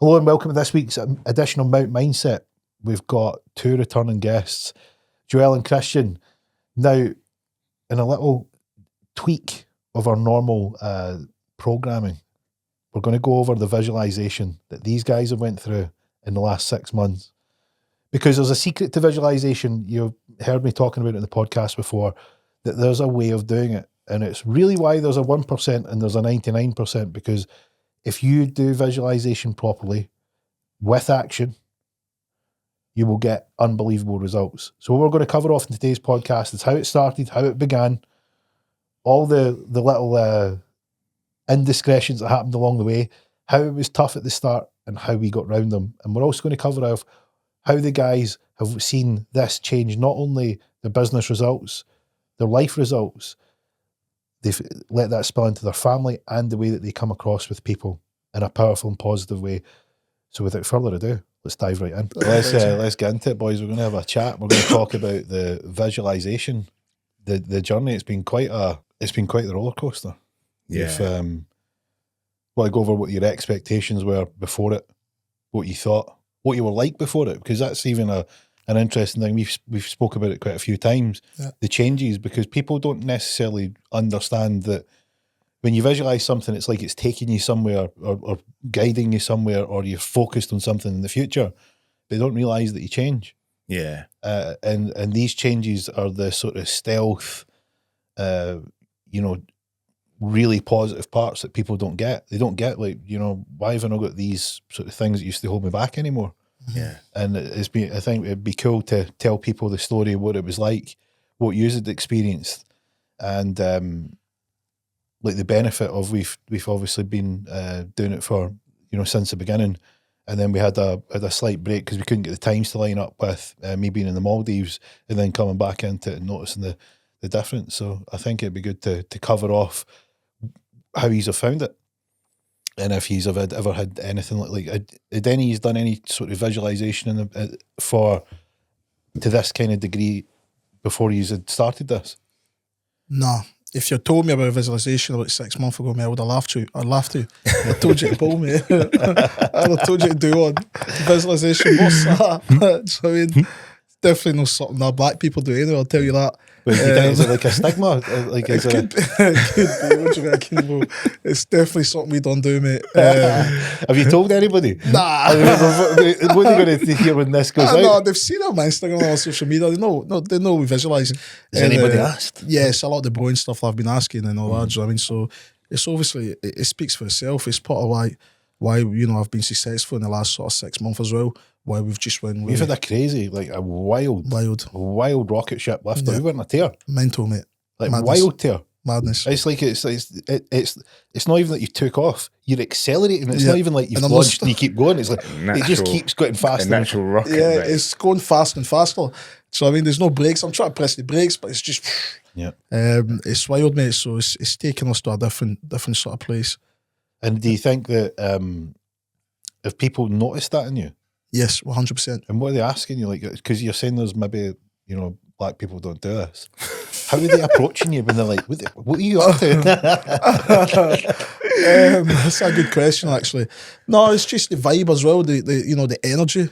Hello and welcome to this week's edition of Mount Mindset. We've got two returning guests, Joel and Cristian. Now, in a little tweak of our normal programming, we're going to go over the visualization that these guys have went through in the last 6 months. Because there's a secret to visualization. You've heard me talking about it in the podcast before, that there's a way of doing it. And it's really why there's a 1% and there's a 99%, because if you do visualization properly with action, you will get unbelievable results. So what we're going to cover off in today's podcast is how it started, how it began, all the little indiscretions that happened along the way, how it was tough at the start and how we got round them. And we're also going to cover off how the guys have seen this change not only their business results, their life results, they've let that spill into their family and the way that they come across with people in a powerful and positive way. So without further ado, let's dive right in. Let's get into it, boys. We're going to have a chat. We're going to talk about the visualization, the journey. It's been quite the roller coaster. Yeah. Want to go over what your expectations were before it, what you thought, what you were like before it, because that's even an interesting thing. We've spoke about it quite a few times. Yeah. The changes, because people don't necessarily understand that when you visualize something, it's like it's taking you somewhere or guiding you somewhere, or you're focused on something in the future. They don't realize that you change. Yeah. And these changes are the sort of stealth, really positive parts that people don't get. They don't get, like, why have I not got these sort of things that used to hold me back anymore? Yeah. And I think it'd be cool to tell people the story of what it was like, what you had experienced, and like the benefit of we've obviously been doing it for since the beginning, and then we had a slight break because we couldn't get the times to line up with me being in the Maldives and then coming back into it and noticing the difference. So I think it'd be good to cover off how he's have found it. And if he's ever had anything like had any done any sort of visualization to this kind of degree before he's had started this? No. If you told me about visualization about 6 months ago, mate, I would have laughed to. I'd laugh to. I told you to pull me. I would have told you to do one. Visualization, what's that? So, I mean, definitely not something that black people do either, I'll tell you that. But is it like a stigma? Like, it could be. What do you reckon? It's definitely something we don't do, mate. Have you told anybody? Nah. What are you going to hear when this goes out? No, they've seen it on my Instagram and on social media. They know we visualising. Has anybody asked? Yes, a lot of the boring stuff I've been asking and all that. Do you know what I mean? So it's obviously, it speaks for itself. It's part of why I've been successful in the last sort of 6 months as well. Why we've just went. We've had a crazy, like a wild rocket ship lifter. We were in a tear. Mental, mate. Like Madness. Wild tear. Madness. It's like it's not even that you took off. You're accelerating. It's not even like you've launched and you keep going. It's like it just keeps going faster. A natural rocket. Yeah, mate. It's going faster and faster. So I mean, there's no brekes. I'm trying to press the brakes, but it's just it's wild, mate. So it's taking us to a different sort of place. And do you think that if people notice that in you? Yes, 100%. And what are they asking you? Like, because you're saying there's maybe, black people don't do this. How are they approaching you when they're like, what are you up to? That's a good question, actually. No, it's just the vibe as well, the energy,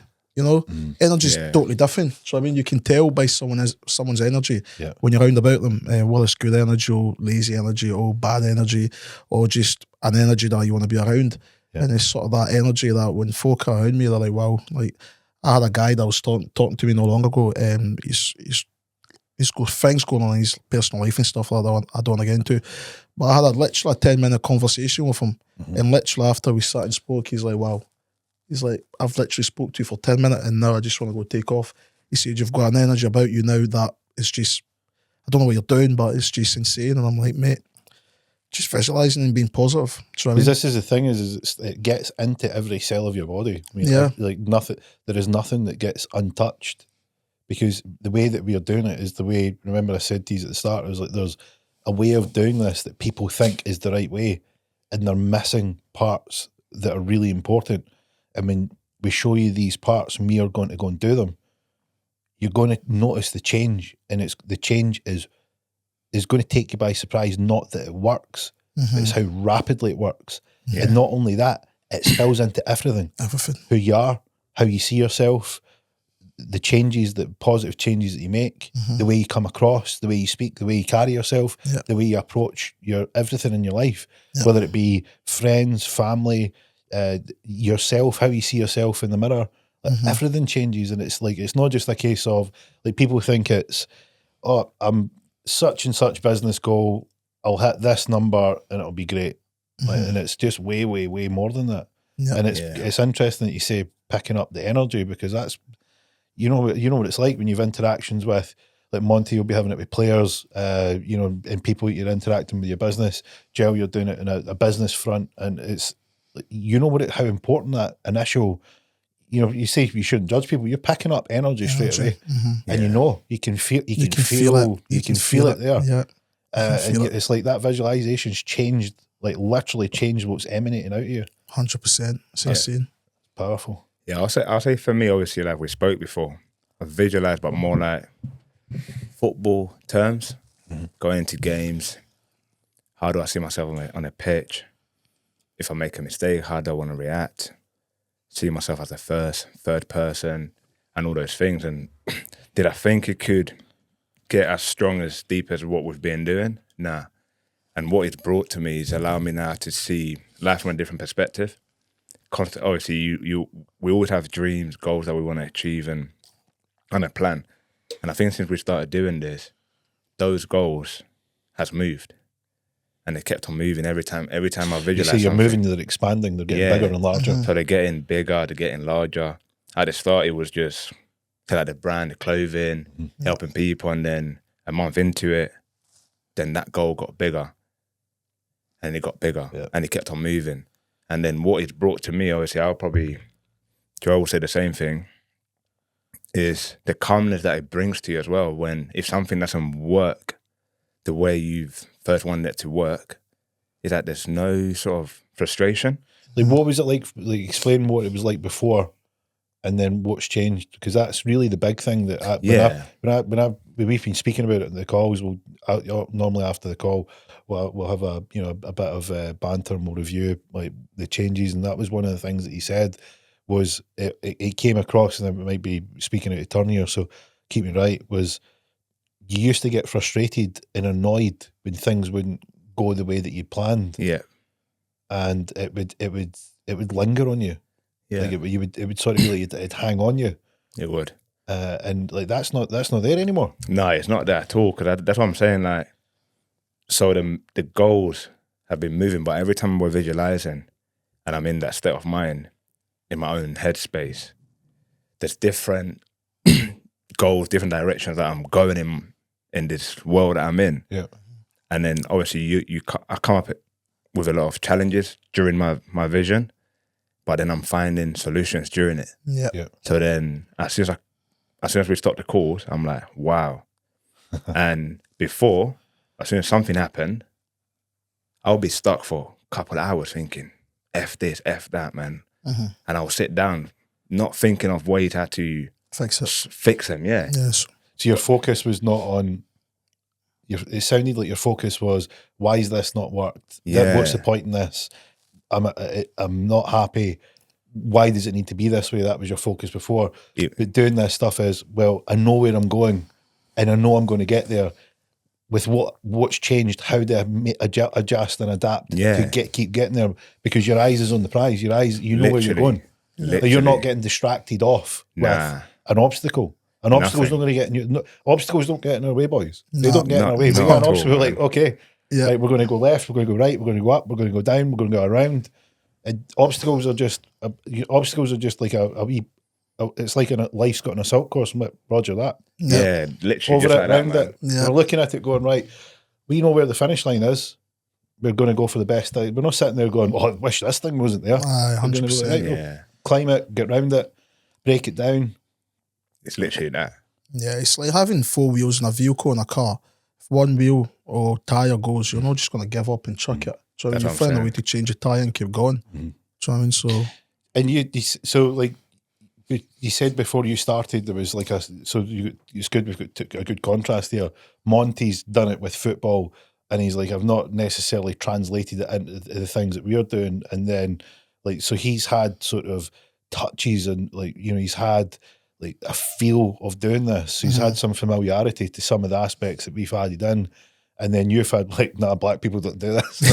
Energy's totally different. So, I mean, you can tell by someone's energy when you're round about them, whether it's good energy or lazy energy or bad energy or just an energy that you want to be around. Yeah. And it's sort of that energy that when folk are around me, they're like, wow. Like, I had a guy that was talking to me not long ago. He's got things going on in his personal life and stuff that I don't want to get into. But I had literally a 10-minute conversation with him. Mm-hmm. And literally after we sat and spoke, he's like, wow. He's like, I've literally spoke to you for 10 minutes and now I just want to go take off. He said, you've got an energy about you now that it's just, I don't know what you're doing, but it's just insane. And I'm like, mate, just visualising and being positive. Because this is the thing, it gets into every cell of your body. I mean, like nothing. There is nothing that gets untouched, because the way that we are doing it is the way. Remember, I said to you at the start, it was like there's a way of doing this that people think is the right way, and they're missing parts that are really important. I mean, we show you these parts, and we are going to go and do them. You're going to notice the change, and the change is going to take you by surprise. Not that it works, but it's how rapidly it works. Yeah. And not only that, it spills into everything. Who you are, how you see yourself, the changes, the positive changes that you make, the way you come across, the way you speak, the way you carry yourself, the way you approach your everything in your life, whether it be friends, family, yourself, how you see yourself in the mirror, everything changes. And it's like, it's not just a case of like, people think it's, oh, I'm such and such business goal, I'll hit this number and it'll be great. And it's just way, way, way more than that. And it's interesting that you say picking up the energy, because that's, you know what it's like when you've interactions with, like Monty, you'll be having it with players, and people you're interacting with your business. Jill, you're doing it in a business front, and it's, how important that initial, you say you shouldn't judge people. You're picking up energy straight away, and you can feel it there. Yeah, it's like that visualization's changed, like literally changed what's emanating out of you. 100%. It's insane. Powerful. Yeah, I'll say for me, obviously, like we spoke before, I visualize, but more like football terms, going into games. How do I see myself on a pitch? If I make a mistake, how do I want to react? See myself as a third person, and all those things. And did I think it could get as strong, as deep as what we've been doing? Nah. And what it's brought to me is allowed me now to see life from a different perspective. Obviously, we always have dreams, goals that we want to achieve, and a plan. And I think since we started doing this, those goals has moved, and they kept on moving every time I visualize. You see, you're moving, they're expanding, they're getting bigger and larger. So they're getting bigger, they're getting larger. At the start, it was just like the brand, the clothing, helping people, and then a month into it, then that goal got bigger, and it got bigger, and it kept on moving. And then what it's brought to me, obviously, Joel will say the same thing, is the calmness that it brings to you as well. If something doesn't work the way you've first wanted it to work, is that there's no sort of frustration. Like, what was it like? Like, explain what it was like before, and then what's changed, because that's really the big thing. That we've been speaking about it in the calls. Normally after the call, we'll have a bit of banter, and we'll review like the changes. And that was one of the things that he said was it came across, and I might be speaking out of turn here, so keep me right. Was you used to get frustrated and annoyed when things wouldn't go the way that you planned. Yeah, and it would linger on you. Yeah, like it would sort of really it'd hang on you. It would. And like that's not there anymore. No, it's not that at all. Because that's what I'm saying. Like, so the goals have been moving, but every time we're visualizing, and I'm in that state of mind, in my own headspace, there's different goals, different directions that I'm going in this world that I'm in. Yeah. And then obviously I come up with a lot of challenges during my vision, but then I'm finding solutions during it. Yeah. So then as soon as we stop the calls, I'm like, wow. And before, as soon as something happened, I'll be stuck for a couple of hours thinking, F this, F that, man. And I'll sit down, not thinking of ways how to fix them. Yeah. Yes. So your focus was not on. It sounded like your focus was, why is this not worked? Yeah. What's the point in this? I'm not happy. Why does it need to be this way? That was your focus before. But doing this stuff is, well, I know where I'm going, and I know I'm going to get there. With what's changed, how do I adjust and adapt to keep getting there? Because your eyes is on the prize. Your eyes, you know where you're going. You're not getting distracted off with an obstacle. An obstacle's not going to get in you. Obstacles don't get in our way, boys. They don't get in our way. We got an obstacle, we're like, okay, right, we're going to go left, we're going to go right, we're going to go up, we're going to go down, we're going to go around. And obstacles are just like a wee. It's like life's got an assault course. I'm like, Roger that. Yeah, literally. Over just it, like around that, it. We're looking at it going, right, we know where the finish line is. We're going to go for the best thing. We're not sitting there going, oh, I wish this thing wasn't there. 100%. Climb it, get round it, break it down. It's literally that. Yeah, it's like having 4 wheels in a vehicle in a car. If one wheel or tyre goes, you're not just going to give up and chuck it. So you find a way to change your tyre and keep going. So I mean, and you said before you started there was like it's good, we've got a good contrast there. Monty's done it with football, and he's like, I've not necessarily translated it into the things that we're doing, and then Like, so he's had sort of touches and like, you know, he's had like a feel of doing this. He's had some familiarity to some of the aspects that we've added in. And then you've had like, nah, black people don't do this. So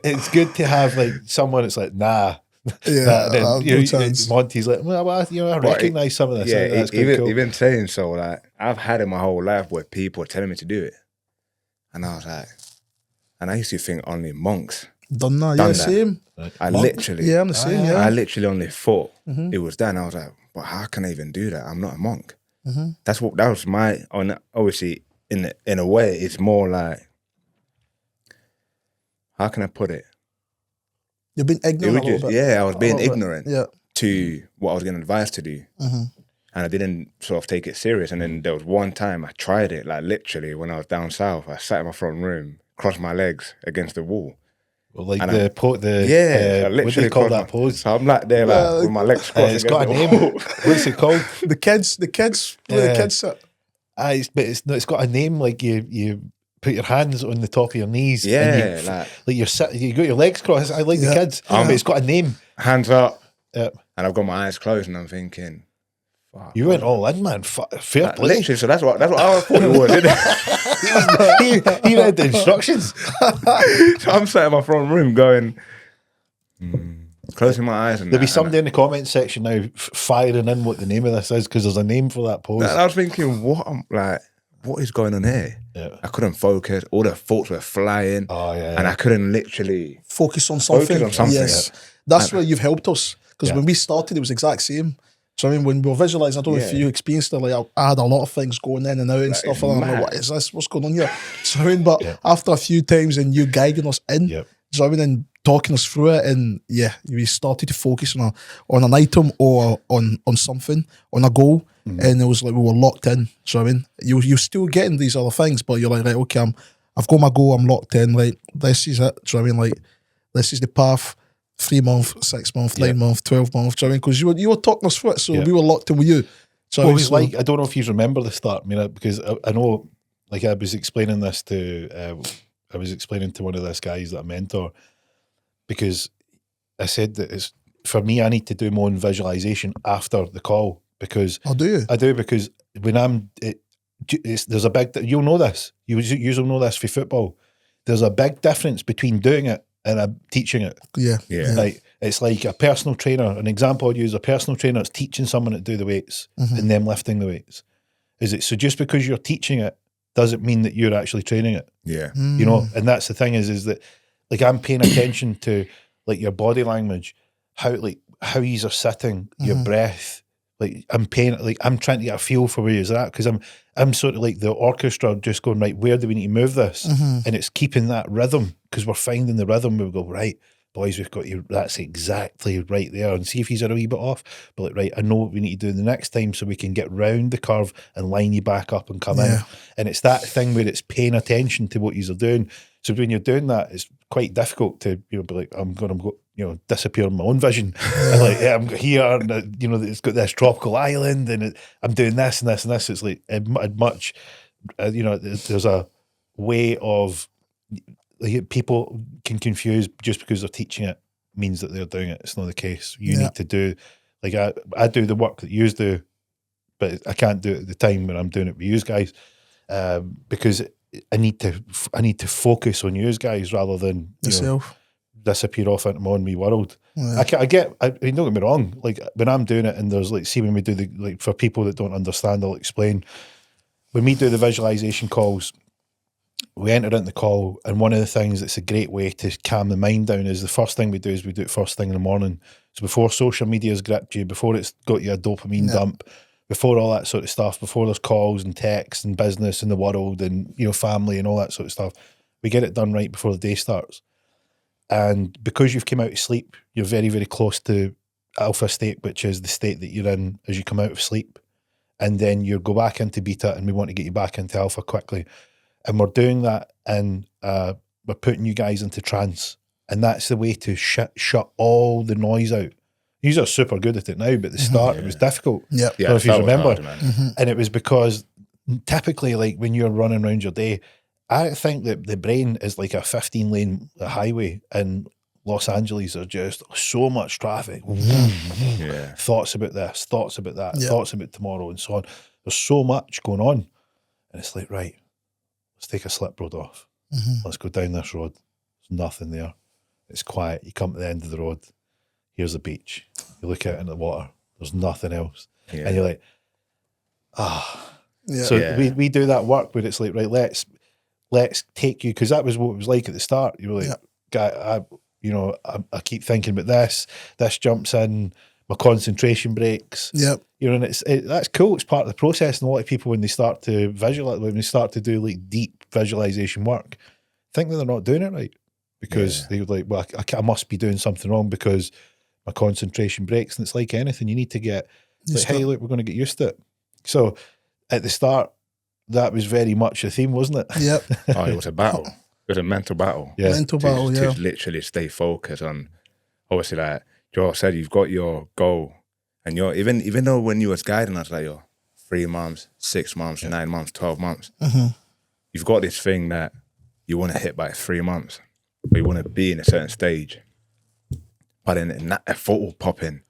it's good to have like someone that's like, nah. Yeah, then you know, Monty's like, well, you know, I recognise some of this. Yeah, that's even saying so, like I've had it my whole life where people are telling me to do it, and I was like, and I used to think only monks done that. Same. I literally, I'm the same. Yeah, I literally only thought it was that, and I was like, but how can I even do that? I'm not a monk. That was my obviously in a way it's more like, how can I put it? You've been ignorant a little bit. Yeah, I was being ignorant Yeah. to what I was getting advised to do. And I didn't sort of take it serious. And then there was one time I tried it, like literally when I was down south, I sat in my front room, crossed my legs against the wall. Well, like and I literally what do you call that pose? So I'm like there, like with my legs crossed. It's got a name. What's it called? The kids sit. It's got a name. Like you put your hands on the top of your knees. Yeah, and you're sitting. You got your legs crossed. I like the kids, but it's got a name. Hands up. And I've got my eyes closed, and I'm thinking, fuck, you went all in, man. Fair play. Literally, so that's what I thought it was, didn't it? he read the instructions. So I'm sat in my front room going, closing my eyes. And there'll be somebody in the comments section now firing in what the name of this is, because there's a name for that pose. And I was thinking, what is going on here? Yeah. I couldn't focus. All the thoughts were flying. Oh, yeah. And I couldn't literally focus on something. Yes. Yeah. That's where you've helped us. Because when we started, it was the exact same. So I mean, when we were visualising, I don't know if you experienced it, like I had a lot of things going in and out and stuff like that. I'm like, what is this? What's going on here? So I mean, but after a few times and you guiding us in, so I mean, and talking us through it, and we started to focus on an item or on something, on a goal, and it was like we were locked in. So I mean, you're still getting these other things, but you're like, right, okay, I've got my goal, I'm locked in, right, this is it. So I mean, like, this is the path. 3 month, 6 month, 9 month, 12 month. So I mean, because you were talking us through it, so we were locked in with you. So well, it was like, I don't know if you remember the start. I mean, because I know, like, I was explaining this to one of these guys that I mentor, because I said that it's for me, I need to do my own visualization after the call, because do you? I do, because when there's a big, you'll know this, you'll know this for football. There's a big difference between doing it and teaching it. Yeah. Like, it's like a personal trainer. An example I'd use, a personal trainer is teaching someone to do the weights and them lifting the weights. So just because you're teaching it doesn't mean that you're actually training it. Yeah. You know, and that's the thing is that, like, I'm paying attention to, like, your body language, how you are sitting, your breath. Like, I'm trying to get a feel for where you're at, because I'm sort of like the orchestra, just going, right, where do we need to move this? And it's keeping that rhythm, because we're finding the rhythm. We go, right, boys, we've got you, that's exactly right there, and see if he's a wee bit off. But like, right, I know what we need to do the next time, so we can get round the curve and line you back up and come in. And it's that thing where it's paying attention to what you're doing. So when you're doing that, it's quite difficult to, you know, be like, I'm going to go, you know, disappear in my own vision. And like, I'm here, and you know, it's got this tropical island, and I'm doing this and this and this. It's like much, you know, there's a way of, like, people can confuse just because they're teaching it means that they're doing it. It's not the case. You need to do, like, I do the work that you do, but I can't do it at the time when I'm doing it with you guys, because I need to focus on you guys rather than yourself. Disappear off into my own wee world. I mean, don't get me wrong, like, when I'm doing it, and there's, like, see, when we do the, like, for people that don't understand, I'll explain. When we do the visualization calls, we enter into the call, and one of the things that's a great way to calm the mind down is the first thing we do is we do it first thing in the morning. So before social media's gripped you, before it's got you a dopamine dump, before all that sort of stuff, before there's calls and texts and business in the world and, you know, family and all that sort of stuff, we get it done right before the day starts. And because you've come out of sleep, you're very, very close to alpha state, which is the state that you're in as you come out of sleep. And then you go back into beta, and we want to get you back into alpha quickly. And we're doing that, and we're putting you guys into trance. And that's the way to shut all the noise out. You are super good at it now, but at the start it was difficult. I don't know if you remember. Hard, and it was because typically, like, when you're running around your day, I think that the brain is like a 15-lane highway, and Los Angeles are just so much traffic. Yeah. Thoughts about this, thoughts about that, Yeah. thoughts about tomorrow, and so on. There's so much going on, and it's like, right, let's take a slip road off. Let's go down this road. There's nothing there. It's quiet. You come to the end of the road. Here's the beach. You look out into the water. There's nothing else, and you're like, Yeah. So we do that work where it's like, right, let's take you, because that was what it was like at the start. You were like, guy, I keep thinking about this. This jumps in. My concentration breaks. Yep. You know, and that's cool. It's part of the process. And a lot of people, when they start to visualize, when they start to do like deep visualization work, think that they're not doing it right, because they're like, well, I must be doing something wrong because my concentration breaks. And it's like anything, you need to get like, hey, look, we're going to get used to it. So at the start, that was very much a theme, wasn't it? Yep. Oh, it was a battle. It was a mental battle. Yeah. Mental battle, To literally stay focused on, obviously, like Joel said, you've got your goal, and you're even though when you was guiding us, like you're 3 months, 6 months, 9 months, 12 months, you've got this thing that you want to hit by 3 months, or you want to be in a certain stage, but then a thought will pop in.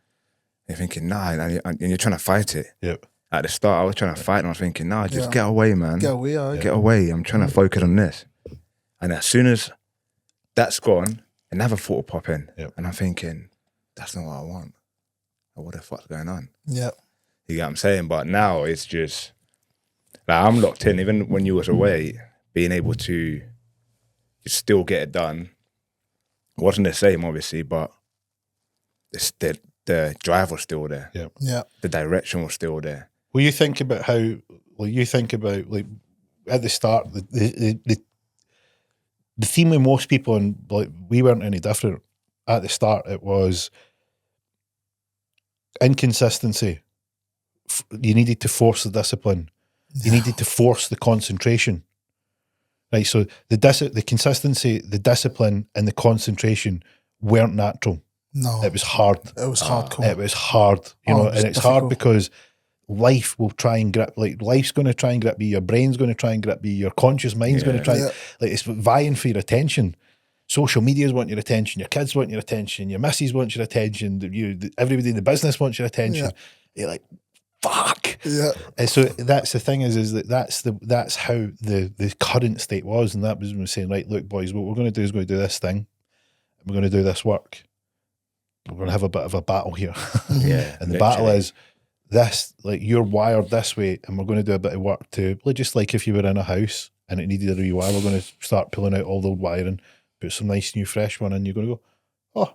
You're thinking, nah, and you're trying to fight it. Yep. At the start, I was trying to fight, and I was thinking, nah, just get away, man. Get away, all right. Get away. I'm trying to focus on this. And as soon as that's gone, another thought will pop in. Yep. And I'm thinking, that's not what I want. What the fuck's going on? Yeah. You get what I'm saying? But now it's just, like, I'm locked in. Even when you was away, being able to still get it done, it wasn't the same, obviously, but the drive was still there. Yeah. Yeah. The direction was still there. Well, you think about how, like, at the start, the theme with most people, and like we weren't any different. At the start, it was inconsistency. You needed to force the discipline. You needed to force the concentration. Right. So the consistency, the discipline, and the concentration weren't natural. No. It was hard. It was hardcore. It was hard, you know, and it's hard because life will try and grip, like life's going to try and grip you, your brain's going to try and grip you, your conscious mind's going to try, like it's vying for your attention. Social media's want your attention, your kids want your attention, your missus wants your attention, everybody in the business wants your attention. Yeah. You're like, fuck. Yeah. And so that's the thing is that's how the current state was, and that was when we were saying, right, look, boys, what we're going to do is we're going to do this thing, we're going to do this work. We're going to have a bit of a battle here. Yeah. And the battle is this, like, you're wired this way, and we're going to do a bit of work to, just like if you were in a house and it needed a rewire, we're going to start pulling out all the old wiring, put some nice new fresh one in, you're going to go, oh,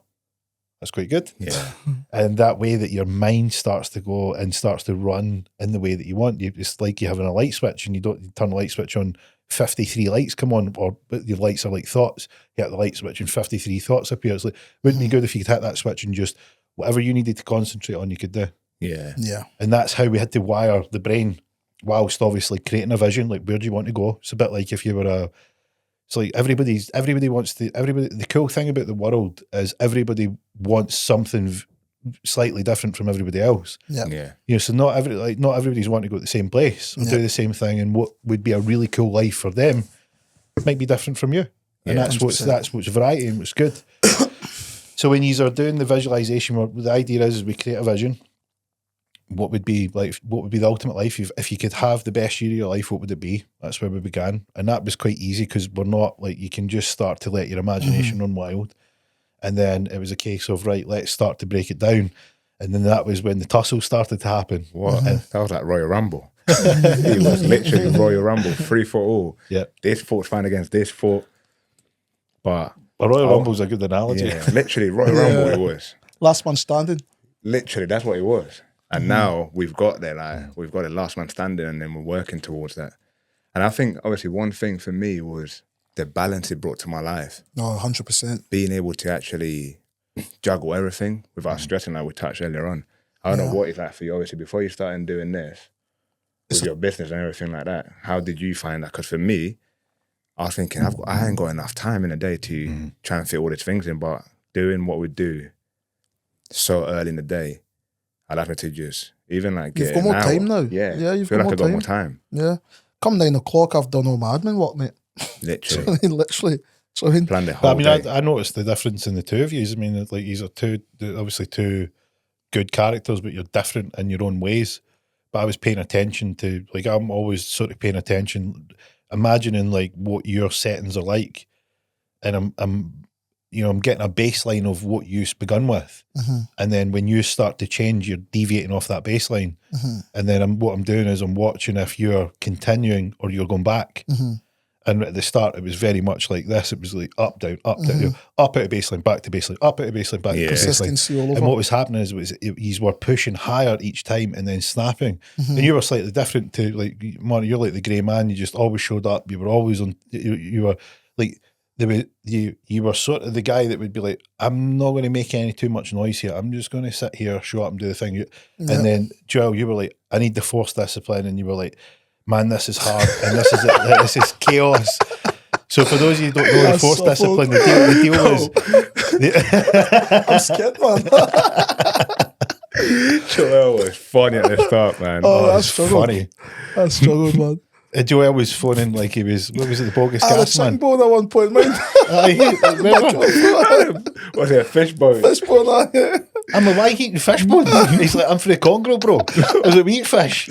that's quite good. Yeah. And that way that your mind starts to go and starts to run in the way that you want. It's like you having a light switch, and you turn the light switch on, 53 lights come on, or your lights are like thoughts. You hit the light switch and 53 thoughts appear. It's like, wouldn't it be good if you could hit that switch and just whatever you needed to concentrate on, you could do. Yeah. Yeah. And that's how we had to wire the brain, whilst obviously creating a vision, like where do you want to go? It's a bit like if you were it's like everybody wants to, the cool thing about the world is everybody wants something slightly different from everybody else. Yeah. Yeah. You know, so not everybody's wanting to go to the same place or do the same thing, and what would be a really cool life for them might be different from you. And that's what's variety and what's good. So when you are doing the visualization work, the idea is we create a vision. What would be the ultimate life? If you could have the best year of your life, what would it be? That's where we began. And that was quite easy because we're not like, you can just start to let your imagination run wild. And then it was a case of, right, let's start to break it down. And then that was when the tussle started to happen. What? That was like Royal Rumble. It was literally Royal Rumble, 3-4-all. Yeah. This thought's fine against this thought. But a Royal Rumble's a good analogy. Yeah, literally Royal Rumble it was. Last man standing. Literally, that's what it was. And now we've got there, like we've got the last man standing, and then we're working towards that. And I think obviously one thing for me was the balance it brought to my life. No, 100%. Being able to actually juggle everything without stressing, like we touched earlier on. I don't know what it's like for you, obviously, before you started doing this, with your business and everything like that. How did you find that? Because for me, I was thinking, I ain't got enough time in a day to try and fit all these things in, but doing what we do so early in the day, I'd have to just, even like get You've got more time now. Yeah, Yeah, you've feel got like more I got time. more time. Yeah. Come 9 o'clock, I've done all my admin work, mate. Literally. I mean, literally. So I mean, Planned the But whole I mean, day. I noticed the difference in the two of you. I mean, like, these are obviously two good characters, but you're different in your own ways. But I was paying attention to, like, I'm always sort of paying attention, imagining like what your settings are like, and I'm getting a baseline of what you begun with, and then when you start to change, you're deviating off that baseline, and then what I'm doing is I'm watching if you're continuing or you're going back. And at the start, it was very much like this. It was like up, down, up, down, up out of baseline, back to baseline, up out of baseline, back to baseline. Consistency all over. And what was happening is you were pushing higher each time and then snapping. And you were slightly different to, like, Marty, you're like the grey man. You just always showed up. You were always on. You were like you were sort of the guy that would be like, I'm not going to make any too much noise here. I'm just going to sit here, show up, and do the thing. And then Joel, you were like, I need the force discipline, and you were like, man, this is hard, and this is chaos. So for those of you who don't know the force discipline, the deal was... I'm scared, man. Joel was funny at the start, man. Oh, It's that's funny. I struggled, man. Joel was phoning like he was, what was it, the bogus I had a gas man? chicken at one point, man. Was it a fishbone? Fishbone, I'm like, why are you eating fish bone? He's like, I'm for the Congo, bro. I was like, we eat fish.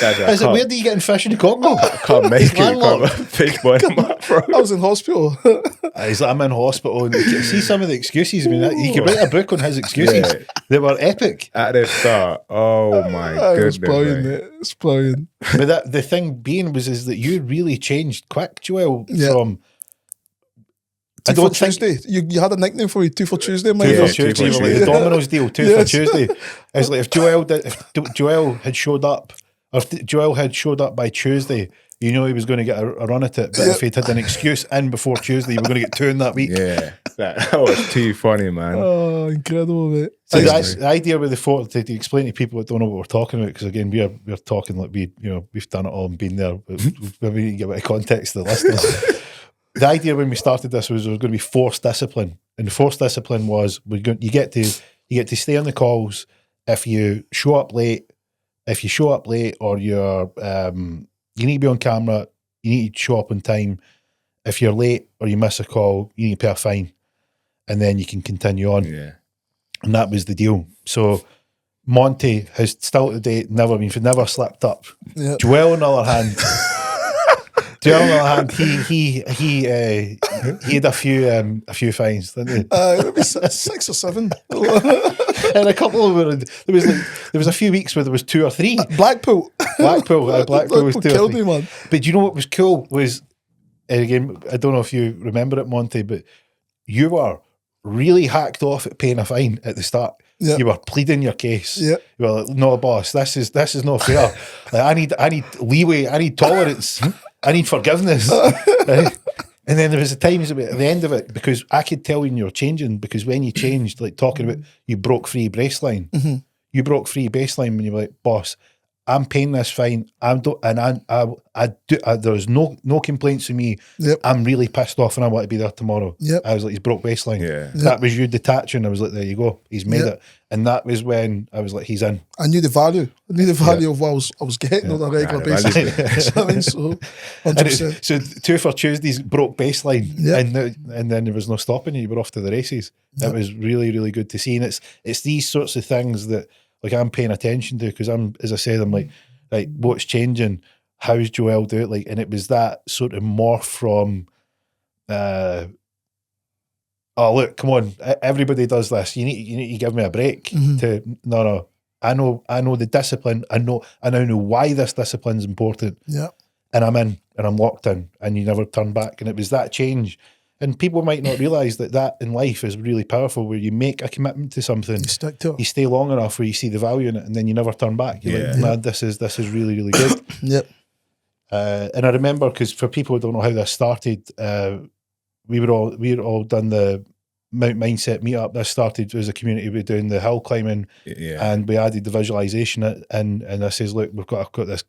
I was like, where do you get fish in the Congo? I can't make it. landlocked. Fishbone in my throat. I was in hospital. He's like, I'm in hospital. And you can see some of the excuses. I mean, you could write a book on his excuses. Yeah. They were epic. At the start, oh my It's goodness. brilliant, mate. mate. It's brilliant. But the thing being is that you really changed quick, Joel, Yeah. from... Two for Tuesday. You had a nickname for me, 2 for Tuesday, man. Two for Two Tuesday, for like Tuesday. the Domino's deal, two Yes. for Tuesday. It's like if Joel had showed up, or if Joel had showed up by Tuesday, you know he was going to get a run at it. But if he'd had an excuse in before Tuesday, you were going to get 2 in that week. Yeah, that was too funny, man. Oh, incredible, mate. So Thanks, the idea with the force, to explain to people that don't know what we're talking about, because again, we're talking like we've done it all and been there. We need to give a bit of context to the listeners. The idea when we started this was there was going to be force discipline, and the force discipline was you get to stay on the calls if you show up late. If you show up late, or you need to be on camera, you need to show up on time. If you're late or you miss a call, you need to pay a fine, and then you can continue on. Yeah. And that was the deal. So Monty has still to date never slipped up. Yeah. Joel, on the other hand, he had a few fines, didn't he? Maybe 6 or 7. And a couple of them, there was a few weeks where there was 2 or 3. Blackpool. Blackpool was 2 or killed 3. me, man. But do you know what was cool was, and again, I don't know if you remember it, Monty, but you were really hacked off at paying a fine at the start. Yeah. You were pleading your case. Yeah. You were like, no, boss, this is not fair. Like, I need leeway, I need tolerance, I need forgiveness. Right? And then there was a times at the end of it, because I could tell when you were changing, because when you changed, like talking about you broke free baseline. Mm-hmm. You broke free baseline when you were like, boss, I'm paying this fine. There's no complaints from me. Yep. I'm really pissed off and I want to be there tomorrow. Yep. I was like, he's broke baseline. Yeah. That was you detaching. I was like, there you go. He's made Yep. it. And that was when I was like, he's in. I knew the value. I knew the value of what I was getting on a regular the basis. value. So, I mean, so And 100%. so 2 for Tuesdays broke baseline. Yep. And then there was no stopping you. You were off to the races. It was really, really good to see. And it's these sorts of things that like I'm paying attention to, because as I said, I'm like what's changing? How's Joel do it? Like, and it was that sort of morph from oh look, come on, everybody does this. You need to give me a break. To no. I know the discipline. I now know why this discipline's important. Yeah. And I'm in and I'm locked in, and you never turn back. And it was that change. And people might not realise that in life is really powerful, where you make a commitment to something, You stick to it. you stay long enough where you see the value in it, and then you never turn back. You're like, man, this is really, really good. Yep. And I remember, because for people who don't know how this started, we were all done the Mount Mindset meetup. This started as a community. We were doing the hill climbing, and we added the visualization in. And I says, look, I've got this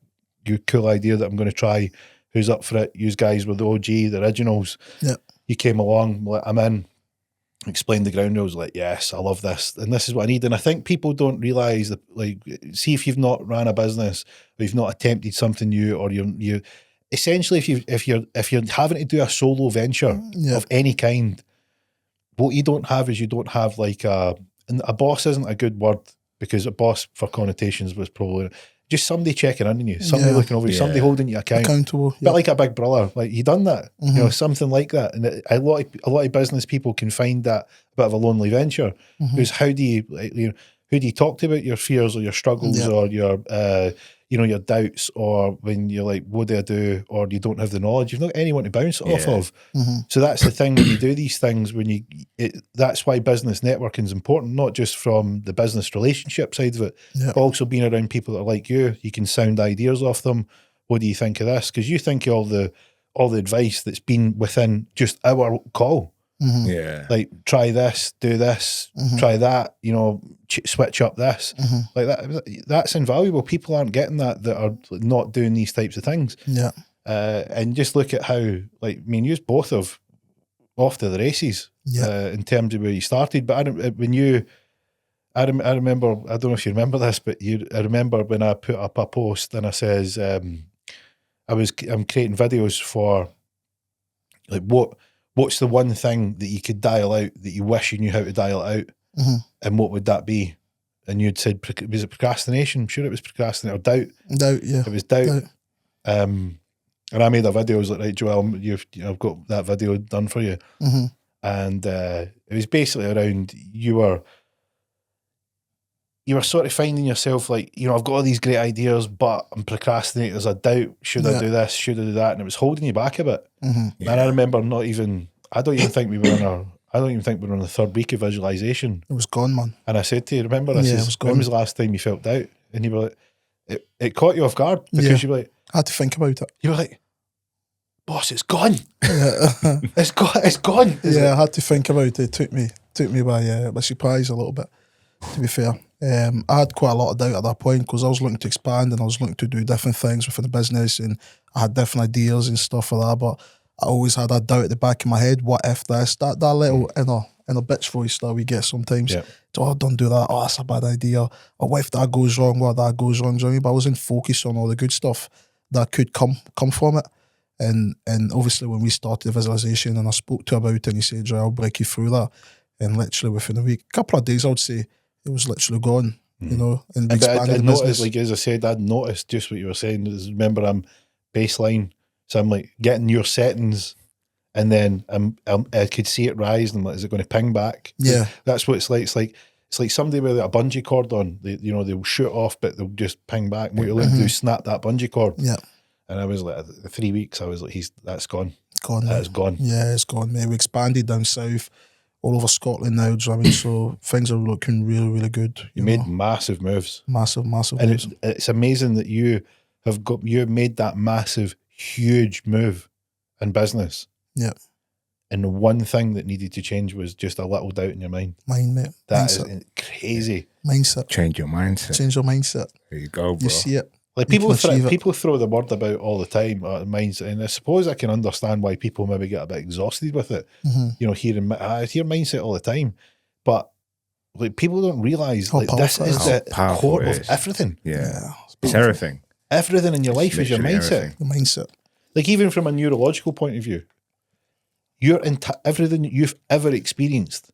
cool idea that I'm going to try. Who's up for it? You guys were the OG, the originals. Yep. You came along, like, I'm in, explained the ground rules, like, yes, I love this, and this is what I need. And I think people don't realise that, like, see if you've not ran a business, or you've not attempted something new, or essentially, if you're having to do a solo venture of any kind, what you don't have is you don't have like and a boss isn't a good word, because a boss for connotations was probably just somebody checking in on you, somebody looking over you, somebody holding you accountable. But like a big brother, like you done that, you know, something like that. And a lot of business people can find that a bit of a lonely venture. Because how do you, like, you know, who do you talk to about your fears or your struggles or your you know, your doubts, or when you're like, what do I do? Or you don't have the knowledge, you've not got anyone to bounce it off of. So that's the thing when you do these things, that's why business networking is important, not just from the business relationship side of it, but also being around people that are like you. You can sound ideas off them. What do you think of this? Because you think of all the advice that's been within just our call. Like, try this, do this, try that, you know, switch up this. Like that's invaluable. People aren't getting that are not doing these types of things. And just look at how, like, I mean, you both have off to the races in terms of where you started. But I remember, I don't know if you remember this, but I remember when I put up a post and I says, I'm creating videos for, like, what's the one thing that you could dial out that you wish you knew how to dial it out, and what would that be? And you'd said, was it procrastination? I'm sure it was procrastination, or doubt. Doubt, yeah. It was doubt. And I made a video. I was like, right, Joel, I've got that video done for you. And it was basically around you were sort of finding yourself like, you know, I've got all these great ideas, but I'm procrastinating. There's a doubt. Should I do this? Should I do that? And it was holding you back a bit. And I remember I don't even think we were on the third week of visualization. It was gone, man. And I said to you, remember, I said, when was the last time you felt doubt? And you were like, it caught you off guard, because you were like, I had to think about it. You were like, boss, it's gone. It's gone. I had to think about it. It took me by surprise a little bit, to be fair. I had quite a lot of doubt at that point, because I was looking to expand and I was looking to do different things within the business, and I had different ideas and stuff like that, but I always had that doubt at the back of my head. What if this? That little inner bitch voice that we get sometimes. Oh, don't do that. Oh, that's a bad idea. Or what if that goes wrong? What if that goes wrong? Do you know what I mean? But I wasn't focused on all the good stuff that could come from it. And obviously when we started the visualization and I spoke to about it, and he said, I'll break you through that. And literally within a week, a couple of days, I would say, it was literally gone, you know, and expanded the business. Like, as I said, I'd noticed just what you were saying. Remember, I'm baseline, so I'm like getting your settings, and then I could see it rise, and I'm like, is it going to ping back? Yeah, that's what it's like. It's like somebody with a bungee cord on. They'll shoot off, but they'll just ping back. And what you'll do is snap that bungee cord. Yeah. And I was like, 3 weeks, I was like, that's gone. That's gone. Yeah, it's gone, mate. We expanded down south, all over Scotland now, do you know what I mean? So things are looking really, really good. You made massive moves. Massive and moves. It's amazing that you have made that massive, huge move in business. Yeah. And the one thing that needed to change was just a little doubt in your mind. Mind, mate. That is crazy. Mindset. Change your mindset. Change your mindset. There you go, bro. You see it. Like, people throw the word about all the time, mindset, and I suppose I can understand why people maybe get a bit exhausted with it. You know, I hear mindset all the time, but like, people don't realise like, this is the core of everything. Yeah. It's everything. Everything in your life is your mindset. The mindset. Like, even from a neurological point of view, everything you've ever experienced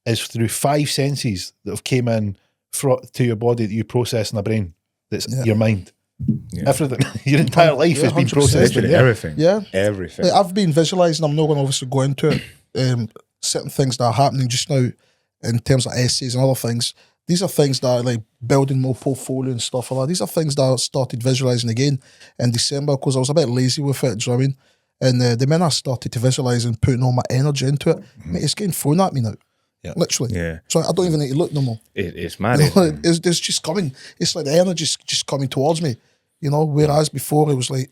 is through 5 senses that have came in to your body that you process in the brain. That's your mind. Yeah. Everything. Your entire life has been processed. Everything. Yeah. Everything. Like, I've been visualising, I'm not going to obviously go into it, certain things that are happening just now in terms of essays and other things. These are things that are like building more portfolio and stuff like that. These are things that I started visualising again in December, because I was a bit lazy with it, do you know what I mean? And the minute I started to visualise and putting all my energy into it, mate, it's getting thrown at me now. Yeah. Literally. Yeah. So I don't even need to look no more. It's mad. It's just coming. It's like the energy's just coming towards me. You know, whereas before it was like,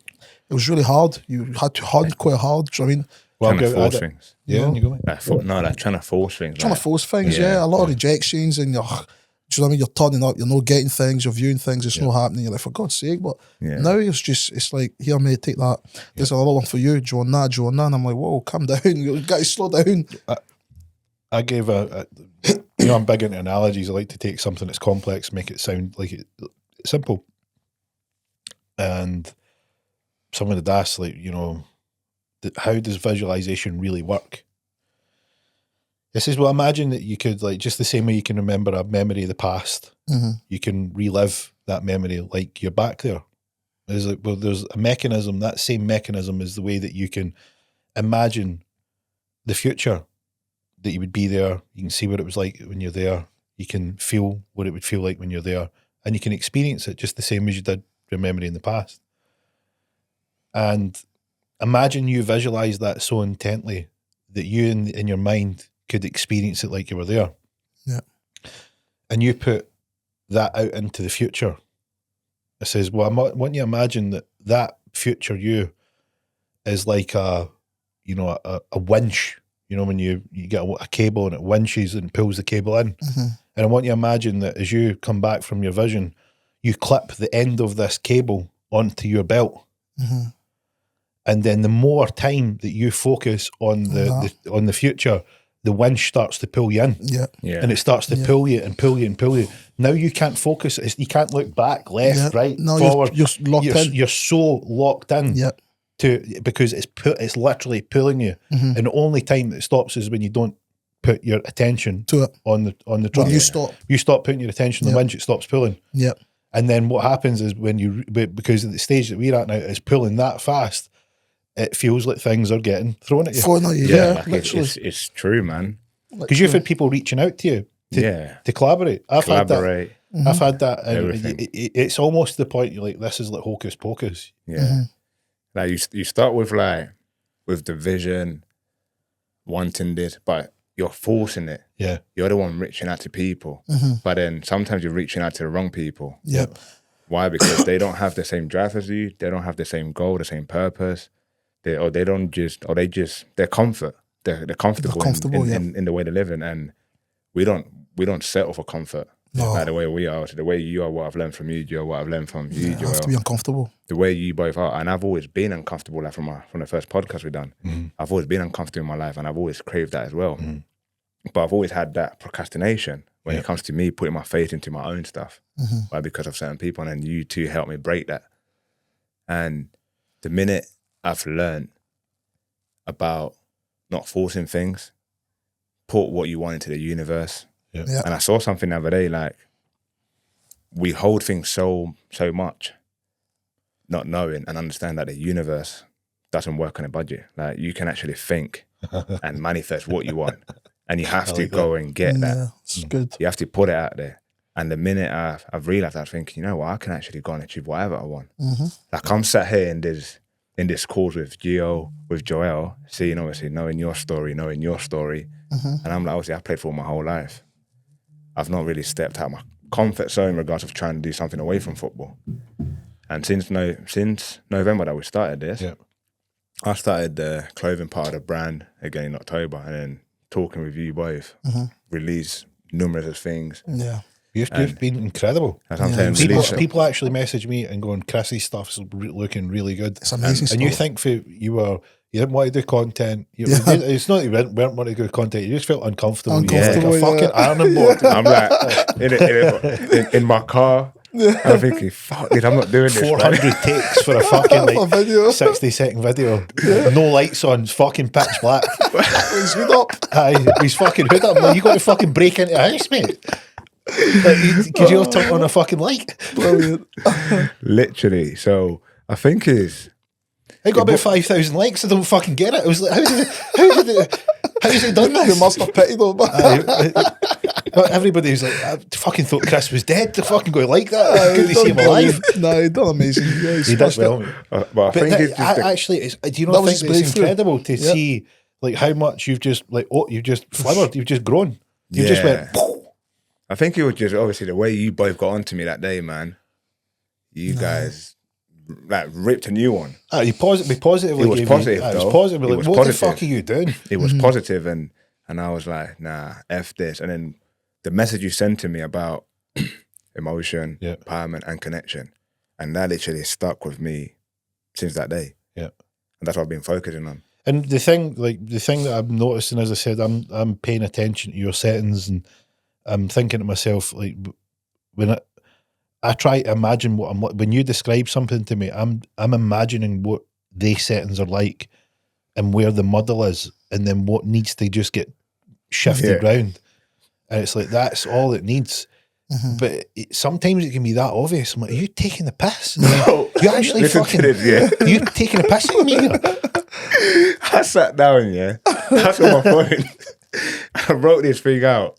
it was really hard. You had to hunt quite hard. Do you know what I mean? Trying to force things. Yeah, you go. Like trying to force things. Trying to force things, yeah. A lot of rejections, and you're, do you know what I mean? You're turning up, you're not getting things, you're viewing things, it's not happening. You're like, for God's sake. But now it's like, here, mate, take that. There's another one for you, Join that. And I'm like, whoa, calm down. You guys, slow down. I gave I'm big into analogies. I like to take something that's complex, make it sound like it's simple. And someone had asked, like, you know, how does visualization really work? This is, well, imagine that you could, like, just the same way you can remember a memory of the past, you can relive that memory like you're back there. There's like, well, there's a mechanism, that same mechanism is the way that you can imagine the future, that you would be there. You can see what it was like when you're there. You can feel what it would feel like when you're there. And you can experience it just the same as you did remembering the past. And imagine you visualize that so intently that you in your mind could experience it like you were there. Yeah. And you put that out into the future. It says, well, I want you to imagine that future you is like a winch. You know, when you get a cable and it winches and pulls the cable in. And I want you to imagine that as you come back from your vision, you clip the end of this cable onto your belt. And then the more time that you focus on the future, the winch starts to pull you in. And it starts to pull you and pull you and pull you. Now you can't focus. You can't look back, left, right, forward. You're locked in. You're so locked in because it's literally pulling you. And the only time that it stops is when you don't put your attention to it on the drum. When you stop putting your attention on the winch, it stops pulling. And then what happens is because at the stage that we're at now is pulling that fast, it feels like things are getting thrown at you. Like it's true, man. Because you've had people reaching out to you to collaborate. I've had that. I've had that. And it's almost the point you're like, this is like hocus pocus. Like you start with the vision, wanting this, but you're forcing it. You're the one reaching out to people. But then sometimes you're reaching out to the wrong people. Why? Because they don't have the same drive as you. They don't have the same goal, the same purpose. They're comfortable. They're comfortable in the way they're living, and we don't settle for comfort. Like the way we are, the way you are, what I've learned from you, Joe, what I've learned from you, Joel. I have to be uncomfortable. The way you both are, and I've always been uncomfortable. Like from the first podcast we've done, I've always been uncomfortable in my life, and I've always craved that as well. But I've always had that procrastination when it comes to me putting my faith into my own stuff, because of certain people, and then you two helped me break that. And the minute I've learned about not forcing things, put what you want into the universe. And I saw something the other day, like we hold things so much, not knowing and understand that the universe doesn't work on a budget. Like you can actually think and manifest what you want, and you have to go and get that. It's good. You have to put it out there. And the minute I've realized, I think, you know what, I can actually go and achieve whatever I want. Like I'm sat here in this course with Gio, with Joel, knowing your story. And I'm like, obviously, I've played football my whole life. I've not really stepped out of my comfort zone in regards of trying to do something away from football. And since November that we started this, I started the clothing part of the brand again in October, and then talking with you both, release numerous of things. You've been incredible. That's what I'm saying. People actually message me and going, Chrissy's stuff's looking really good. It's amazing stuff. And you think you didn't want to do content. It's not that you weren't wanting to do content. You just felt uncomfortable. You're like a fucking ironing board. I'm like, in my car, I'm thinking, fuck, dude, I'm not doing this. 400 takes for a fucking 60-second video. No lights on, fucking pitch black. He's hood up. He's fucking hood up. Man, you got to fucking break into a house, mate. Because you'll turn on a fucking light. Brilliant. Literally. So I think I got about 5,000 likes. I don't fucking get it. I was like, how's he done this? You must have pitied him. Everybody was like, I fucking thought Chris was dead to fucking go like that. Good to see him alive. No, he done amazing. He did well. But I think it's just actually, do you not think it's incredible to see like how much you've just you've just flowered, you've just grown. You just went. I think it was just obviously the way you both got onto me that day, man. You guys like ripped a new one. Be positive. It was positive, though. It was positive. Like, what the fuck are you doing? It was positive, and I was like, nah, F this. And then the message you sent to me about emotion, empowerment, and connection, and that literally stuck with me since that day. And that's what I've been focusing on. And the thing that I'm noticing, as I said, I'm paying attention to your settings, and I'm thinking to myself, like, when I try to imagine when you describe something to me, I'm imagining what they settings are like and where the muddle is, and then what needs to just get shifted round. And it's like, that's all it needs. But sometimes it can be that obvious. I'm like, are you taking the piss? No. You actually fucking, you taking a piss at me here? I sat down, that's on my phone. I wrote this thing out,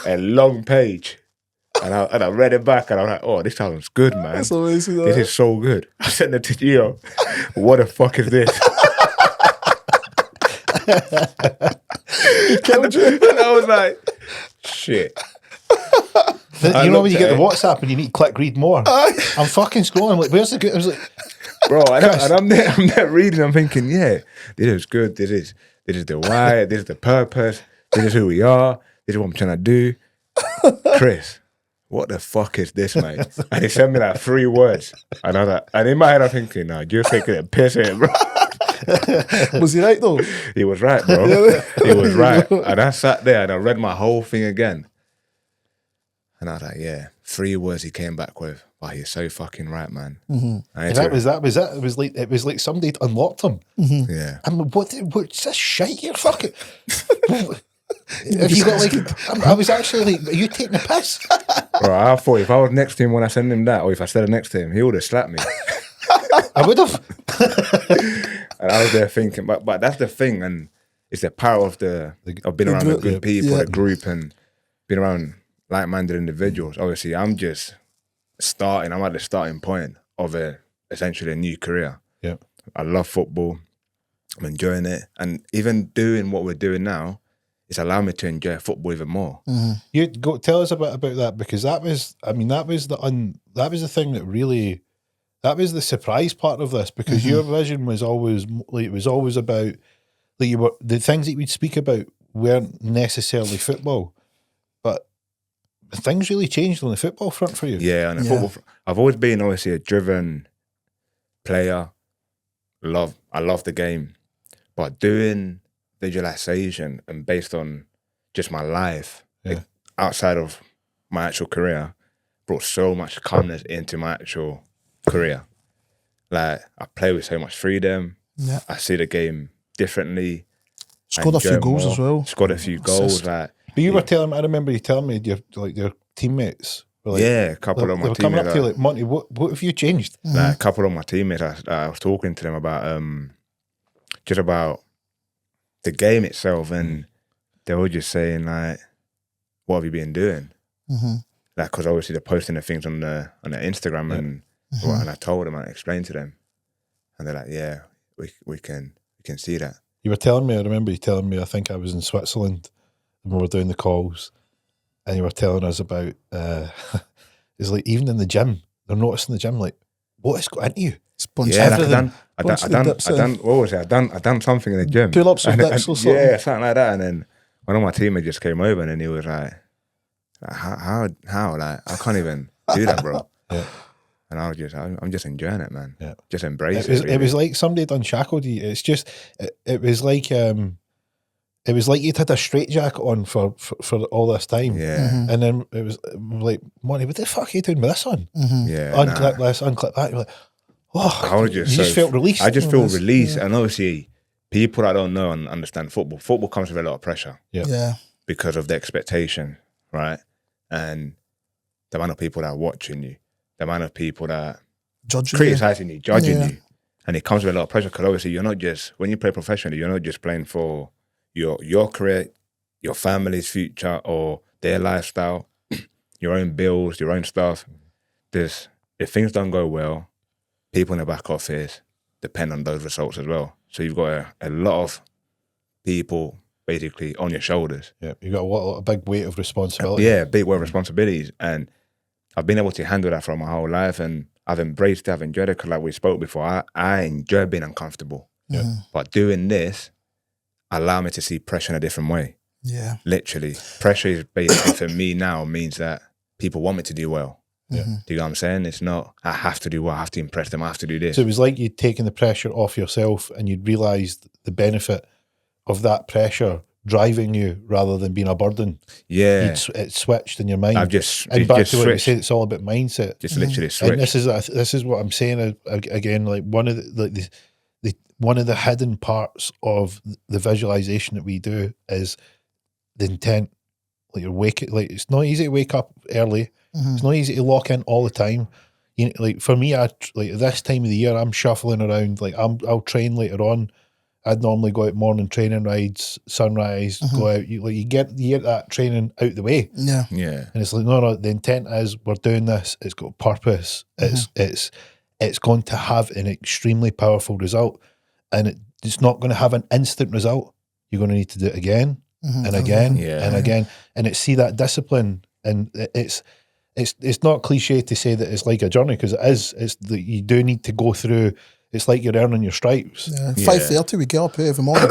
a long page, and I read it back, and I was like, oh, this sounds good, man. That's amazing. This is so good. I sent it to Gio. What the fuck is this? He killed you. And I was like, shit. You know when you get the WhatsApp and you need to click read more? I'm fucking scrolling. I'm like, where's the good? I was like, bro, and I'm there reading. I'm thinking, this is good. This is the why. This is the purpose. This is who we are. This is what I'm trying to do. Chris, what the fuck is this, mate? And he sent me like 3 words. And I was like, and in my head I'm thinking, no, you're taking a piss here, bro. Was he right though? He was right, bro. He was right. And I sat there and I read my whole thing again. And I was like, 3 words he came back with. Wow, you're so fucking right, man. And that was it. It was like somebody had unlocked him. Yeah. I'm like, what's this shit you're fucking? Have you got like? I was actually like, are you taking a piss? Bro, I thought if I was next to him when I sent him that, or if I stood next to him, he would have slapped me. I would have. And I was there thinking, but that's the thing, and it's the power of being around the good people, the group, and being around like-minded individuals. Obviously, I'm just starting. I'm at the starting point of essentially a new career. Yeah, I love football. I'm enjoying it, and even doing what we're doing now, it's allowed me to enjoy football even more. You go tell us a bit about that, because that was the thing that really, that was the surprise part of this, because your vision was always like, it was always about, like, you were, the things that we'd speak about weren't necessarily football, but things really changed on the football front for you. Yeah, on the football front. I've always been obviously a driven player. I love the game, but doing visualization and based on just my life, like, outside of my actual career, brought so much calmness into my actual career. Like, I play with so much freedom. Yeah. I see the game differently. Scored a few goals as well. Scored a few goals. Like, but you were telling me, I remember you telling me your teammates were like, a couple of my teammates coming up to you like, Monty, what have you changed? Like, a couple of my teammates, I was talking to them about just about the game itself, and they were just saying like, what have you been doing? Like, because obviously they're posting the things on the Instagram, and and I told them, I explained to them, and they're like, we can see that. You were telling me, I remember you telling me, I think I was in Switzerland and we were doing the calls, and you were telling us about it's like, even in the gym, they're noticing the gym, like, what has got into you? Yeah, like I done something in the gym. Pull-ups or dips or something. Yeah, something like that. And then one of my teammates just came over, and then he was like how? Like, I can't even do that, bro. And I'm just enjoying it, man. Yeah. Just embrace it. Really. It was like somebody had unshackled you. It's just, it was like you'd had a straitjacket on for all this time. Yeah. And then it was like, Monty, what the fuck are you doing with this on? Yeah. Unclip this, unclip that. You're like, oh, you just felt released. I just feel released. Yeah. And obviously, people that don't know and understand football comes with a lot of pressure. Yeah. Because of the expectation, right? And the amount of people that are watching you, the amount of people that criticizing you, judging you. And it comes with a lot of pressure, because obviously you're not just, when you play professionally, you're not just playing for your career, your family's future, or their lifestyle, your own bills, your own stuff. If things don't go well, people in the back office depend on those results as well. So you've got a lot of people basically on your shoulders. Yeah, you've got a big weight of responsibility. Yeah, big weight of responsibilities. And I've been able to handle that for my whole life, and I've embraced it, I've enjoyed it, because like we spoke before, I enjoy being uncomfortable. Yeah. But doing this allowed me to see pressure in a different way. Yeah. Literally. Pressure is basically, for me now, means that people want me to do well. Yeah. Do you know what I'm saying? It's not, I have to do well, I have to impress them, I have to do this. So it was like you'd taken the pressure off yourself, and you'd realised the benefit of that pressure driving you rather than being a burden. Yeah. It switched in your mind. I've just, and it's back just to what you switched. said, it's all about mindset. Just literally switched. And this is what I'm saying again. Like one of the one of the hidden parts of the visualization that we do is the intent. Like you're waking. Like it's not easy to wake up early. It's not easy to lock in all the time. You know, like for me, like this time of the year, I'm shuffling around. Like I'll train later on. I'd normally go out morning training rides, sunrise, go out. You get that training out the way. Yeah. Yeah. And it's like, no, the intent is we're doing this. It's got purpose. It's going to have an extremely powerful result, and it's not going to have an instant result. You're going to need to do it again and again and again, and see that discipline. And it's not cliche to say that it's like a journey, because it is. It's that you do need to go through. It's like you're earning your stripes. Yeah. 5:30 we get up every morning.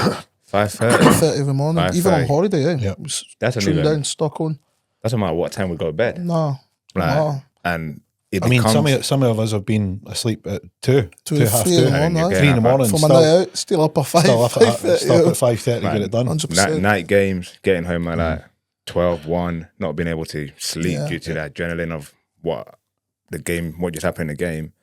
5:30 every morning, 5:30. even on holiday. Yeah. That's a tune down, Stockholm. Doesn't matter what time we go to bed. No. Like, no. and it I mean, becomes, some of us have been asleep at 2, 3 3 in the morning. and you're 3 in the morning. From a night out, still up at 5. Still up at 5:30 to get it done. 100%. night games, getting home at like 12, 1, not being able to sleep due to the adrenaline of what just happened in the game,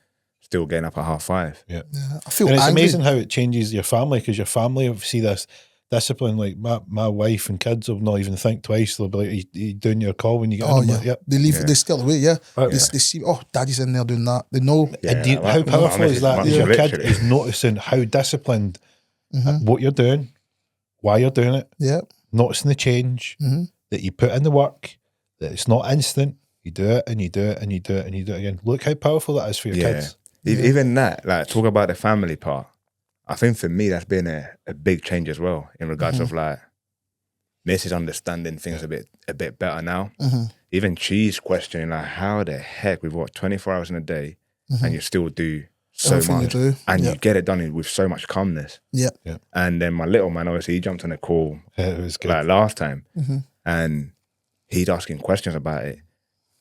still getting up at 5:30. Yeah. I feel And it's angry. amazing how it changes your family, because your family will see this discipline. Like my wife and kids will not even think twice. They'll be like, you doing your call when you get Oh in? yeah. Like, yep. They leave. They still away. Yeah. Oh, They see. Oh, daddy's in there doing that. They know. And how powerful is that? Your kid is noticing how disciplined what you're doing, why you're doing it, Yeah. noticing the change, that you put in the work, that it's not instant. You do it and you do it and you do it and you do it again. Look how powerful that is for your kids. Even that, like, talk about the family part. I think for me, that's been a big change as well, in regards of like, Mrs. understanding things a bit better now. Even she's questioning, like, how the heck we've got 24 hours in a day and you still do so Everything much, you do. and you get it done with so much calmness. Yeah. And then my little man, obviously, he jumped on a call It was good. like last time, and he's asking questions about it.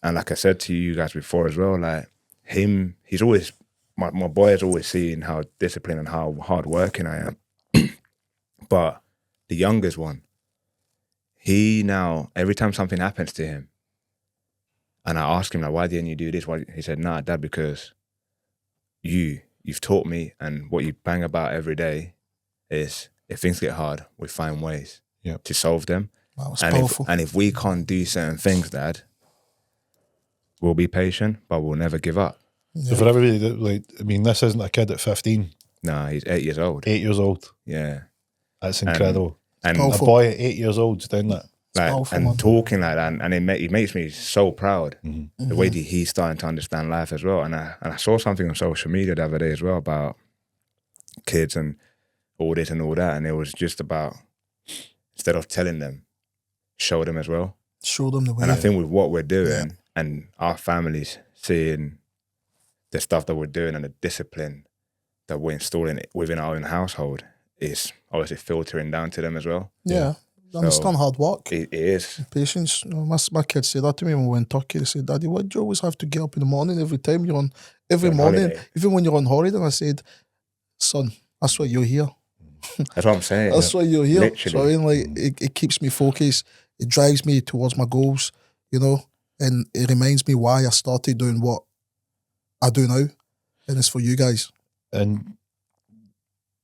And like I said to you guys before as well, like he's always, my boy is always seeing how disciplined and how hardworking I am. But the youngest one, he now, every time something happens to him, and I ask him, like, why didn't you do this? He said, nah, Dad, because you've taught me, and what you bang about every day is, if things get hard, we find ways to solve them. Wow, that's powerful. And if we can't do certain things, Dad, we'll be patient, but we'll never give up. So for everybody, this isn't a kid at 15. Nah, he's 8 years old. 8 years old. Yeah. That's incredible. And a boy at 8 years old is doing that. like, powerful, and man. talking like that, and it makes me so proud, the way that he's starting to understand life as well. And I saw something on social media the other day as well about kids and all this and all that, and it was just about, instead of telling them, show them as well. Show them the way. And I think with what we're doing and our families seeing the stuff that we're doing and the discipline that we're installing within our own household is obviously filtering down to them as well. Yeah. Understand hard work. It is. Patience. You know, my kids say that to me when we went to Turkey. They say, Daddy, why do you always have to get up in the morning every time you're on, every morning, holiday. even when you're on holiday? And I said, son, that's why you're here. That's what I'm saying. That's why you're here. Literally. So I mean, like, it keeps me focused. It drives me towards my goals, you know, and it reminds me why I started doing what I do now. And it's for you guys. And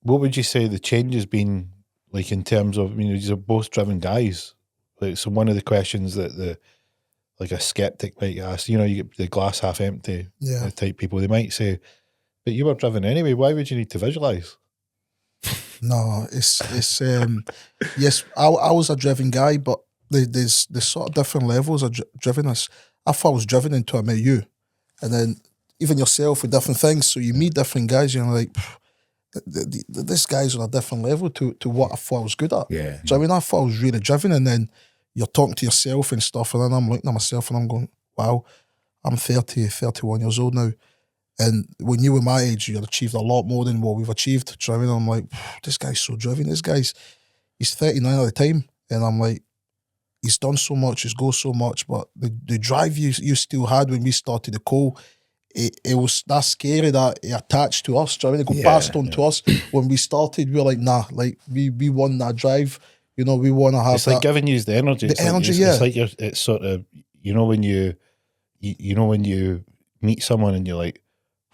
what would you say the change has been, like, in terms of, I mean, these are both driven guys. Like, so one of the questions that like a skeptic might ask, you know, you get the glass half empty type people, they might say, but you were driven anyway, why would you need to visualize? No, it's yes, I was a driven guy, but there's sort of different levels of drivenness. I thought I was driven until I met you. And then even yourself with different things. So you meet different guys, you're like, this guy's on a different level to what I thought I was good at. Yeah. So I mean, I thought I was really driven, and then you're talking to yourself and stuff, and then I'm looking at myself and I'm going, wow, I'm 31 years old now. And when you were my age, you had achieved a lot more than what we've achieved. Do you know what I mean? I'm like, this guy's so driven. He's 39 at the time. And I'm like, he's done so much, he's go so much, but the drive you still had when we started the call, it was that scary that it attached to us. Do you know what I mean? It got passed on to us. When we started, we were like, nah, like we won that drive. You know, we want to have It's like giving you the energy. The energy, yeah. It's like it's sort of, you know, when you meet someone and you're like,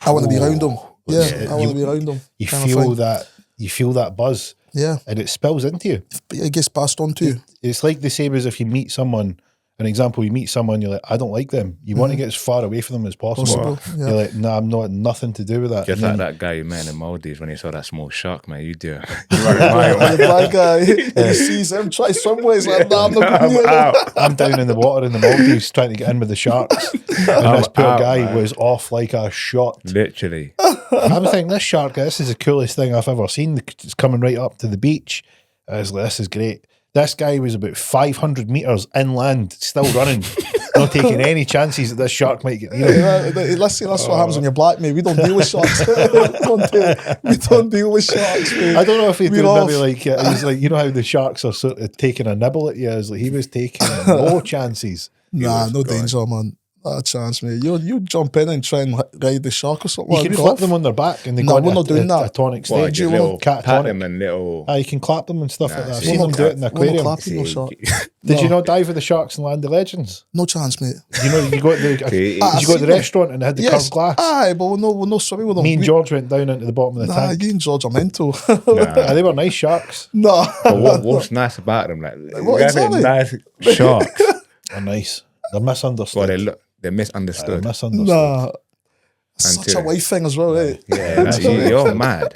I want to be around them. Yeah, Yeah, I want to be around them. you kind of feel thing. that, you feel that buzz, Yeah, and it spills into you. it gets passed on to you. It's like the same as if you meet someone. An example, you meet someone, you're like, I don't like them. You want to get as far away from them as possible. Yeah. You're like, nah, I'm not, nothing to do with that. Just And like then- that guy you met in the Maldives when he saw that small shark, man. You do. You The black guy, he sees him try somewhere. He's like, nah, I'm not going near them. I'm down in the water in the Maldives trying to get in with the sharks. And this poor out, guy man. was off like a shot. Literally. I'm thinking, this shark, this is the coolest thing I've ever seen. It's coming right up to the beach. I was like, this is great. This guy was about 500 metres inland, still running, not taking any chances that this shark might get, you know. Listen, that's what happens when you're black, mate. We don't deal with sharks. we don't deal with sharks, mate. I don't know if he did off. maybe like, he's like, you know how the sharks are sort of taking a nibble at you? It's like he was taking no chances. Nah, no danger, man. Not a chance, mate. You jump in and try and ride the shark or something. You can Go flip off. them on their back and they No, go into we're not doing that. a tonic What, stage. just little pat catatonic. them and little... You can clap them and stuff like that. I've see, seen them do it in the We're not aquarium. clapping no shark. Did No. you not dive with the sharks in Land of Legends? No chance, mate. You know, you go to the, See, you go to the seen them. restaurant and they had the curved glass. Aye, but we're no swimming with them. Me and George went down into the bottom of the Nah, tank. you and George are mental. They were nice sharks. Nah. But what's nice about them? Like, what they have exactly? nice sharks. They're nice. They're misunderstood. Well, they're misunderstood. They're misunderstood. Nah. Such a Until- wife thing as well, eh? Yeah, like, you're mad.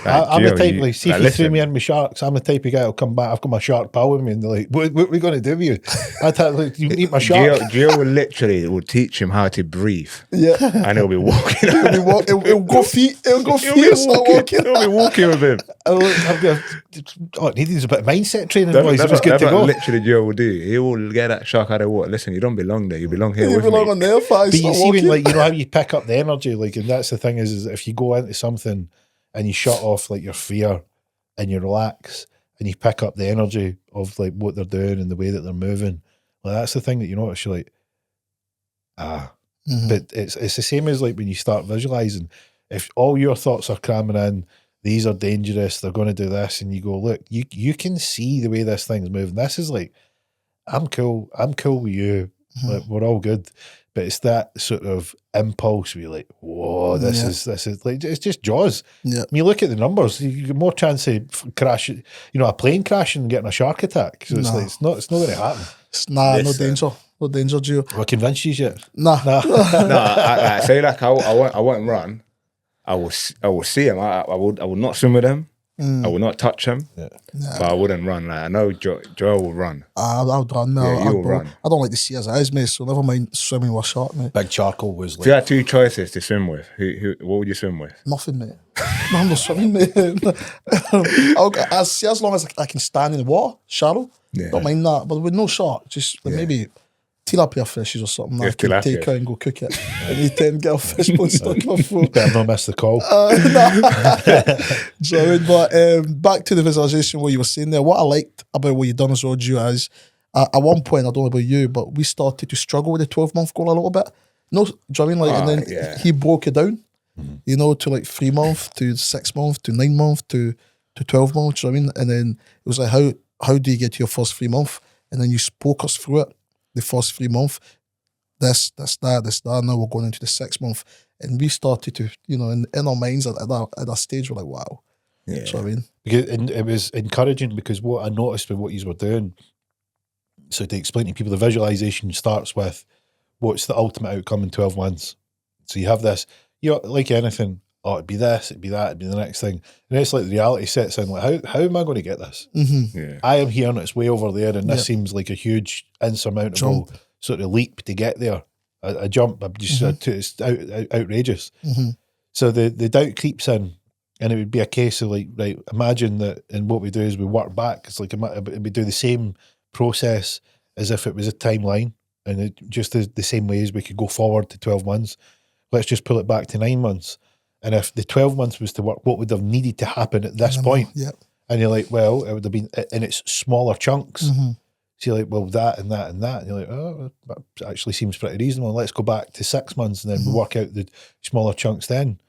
I'm the Gio, type, like, see if you threw listen, me in with sharks, I'm the type of guy who'll come back, I've got my shark pal with me, and they're like, what are we going to do with you? I tell like, you eat my shark. Gio will teach him how to breathe, Yeah. and he'll be walking. It'll go feet. It'll go feet and start walking. He'll be walking with him. It needed a bit of mindset training, That's, boys. It that's was what, good that's to what go. literally Gio will do. He will get that shark out of water. Listen, you don't belong there. You belong here You with belong me. on there, fast. But you see, when, like, you know how you pick up the energy, like, and that's the thing is if you go into something and you shut off like your fear and you relax and you pick up the energy of like what they're doing and the way that they're moving, like that's the thing that you notice. You're like, Mhm. but it's the same as like when you start visualizing. If all your thoughts are cramming in, these are dangerous, they're going to do this, and you go, look, you can see the way this thing's moving. This is like, I'm cool with you. Like, we're all good. But it's that sort of impulse where you're like, whoa, this is like, it's just Jaws. Yeah. When you look at the numbers, you get more chance of crash, a plane crashing and getting a shark attack. So it's No. like, it's not going to happen. Nah, no Listen. danger. No danger, Gio. Have I convinced you yet? Nah. No, I say like I won't run. I will see him. I will not swim with him. I will not touch him. Yeah. But I wouldn't run. Like I know Joel will run. I'll run now. Yeah, you'll run. I don't like to see his eyes, mate, so never mind swimming with a shark, mate. Big Charcoal was If you like, had two choices to swim with, what would you swim with? Nothing, mate. No, I'm not swimming, mate. As long as I can stand in the water, shallow, Yeah. don't mind that. But with no shark, just like maybe tilapia fishes or something that I can tilapia. take out and go cook it. And eat it and get a fish bone stuck in my food. better not miss the call. Do you know what I mean? But back to the visualization, what you were saying there, what I liked about what you've done as well, Gio, is at one point, I don't know about you, but we started to struggle with the 12-month goal a little bit. No, do you know what I mean? Like, and then yeah. he broke it down, you know, to like 3 month, to 6 month, to 9 month, to 12 months. Do you know what I mean? And then it was like, how do you get to your first 3 month? And then you spoke us through it, the first 3 month. This, that. Now we're going into the 6 month. And we started to, you know, in our minds at that stage, we're like, wow. Yeah. Do you know what I mean? And it was encouraging because what I noticed with what you were doing, so to explain to people, the visualization starts with what's the ultimate outcome in 12 months. So you have this, like anything, it'd be this, it'd be that, it'd be the next thing. And it's like the reality sets in, like, how am I going to get this? Mm-hmm. Yeah. I am here and it's way over there, and this Yep. seems like a huge, insurmountable sort of leap to get there. A jump, it's outrageous. Mm-hmm. So the doubt creeps in, and it would be a case of like, right, imagine that, and what we do is we work back. It's like we do the same process as if it was a timeline, and it just the same way as we could go forward to 12 months. Let's just pull it back to 9 months. And if the 12 months was to work, what would have needed to happen at this point? Yep. And you're like, well, it would have been in its smaller chunks. Mm-hmm. So you're like, well, that and that and that. And you're like, oh, that actually seems pretty reasonable. Let's go back to 6 months, and then we work out the smaller chunks then.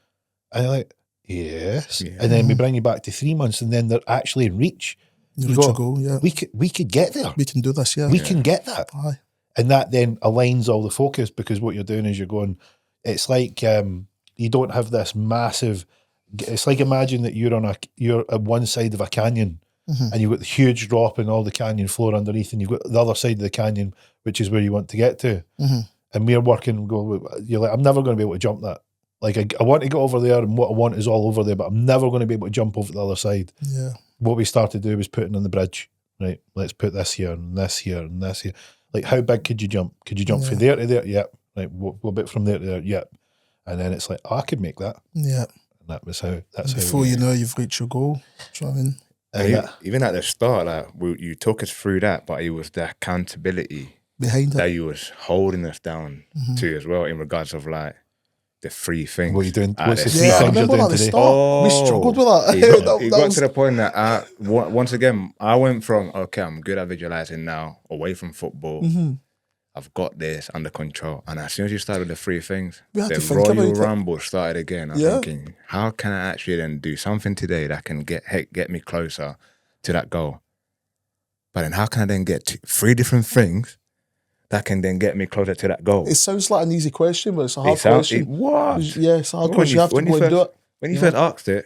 And you're like, yes. Yeah. And then we bring you back to 3 months, and then they're actually in reach. You You reach go, a goal, yeah. we could get there. We can do this, yeah. We can get that. Aye. And that then aligns all the focus, because what you're doing is you're going, it's like you don't have this massive, it's like imagine that you're at one side of a canyon and you've got the huge drop in all the canyon floor underneath, and you've got the other side of the canyon, which is where you want to get to. And we're working, you're like, I'm never going to be able to jump that. Like, I want to get over there, and what I want is all over there, but I'm never going to be able to jump over the other side. Yeah. What we started to do was putting on the bridge, right? Let's put this here and this here and this here. Like, how big could you jump? Could you jump from there to there? Yep. Right. What bit from there to there? Yep. And then it's like, oh, I could make that. Yeah. And that was how. That's Before you know, you've reached your goal. Do you know what I mean? Even at the start, like you took us through that, but it was the accountability Behind that it. you was holding us down to as well, in regards of like the three things. What are you doing? at What's the the three Yeah, I things you're remember doing at the today? start. We struggled with that. It got to the point that once again, I went from, okay, I'm good at visualizing now, away from football. I've got this under control. And as soon as you started the three things, We had the to think about Royal it. Rumble started again. I'm Yeah. thinking, how can I actually then do something today that can get me closer to that goal? But then how can I then get to three different things that can then get me closer to that goal? It sounds like an easy question, but it's a hard question. What? Yeah, it's a hard question. You have to go and do it. When you first asked it,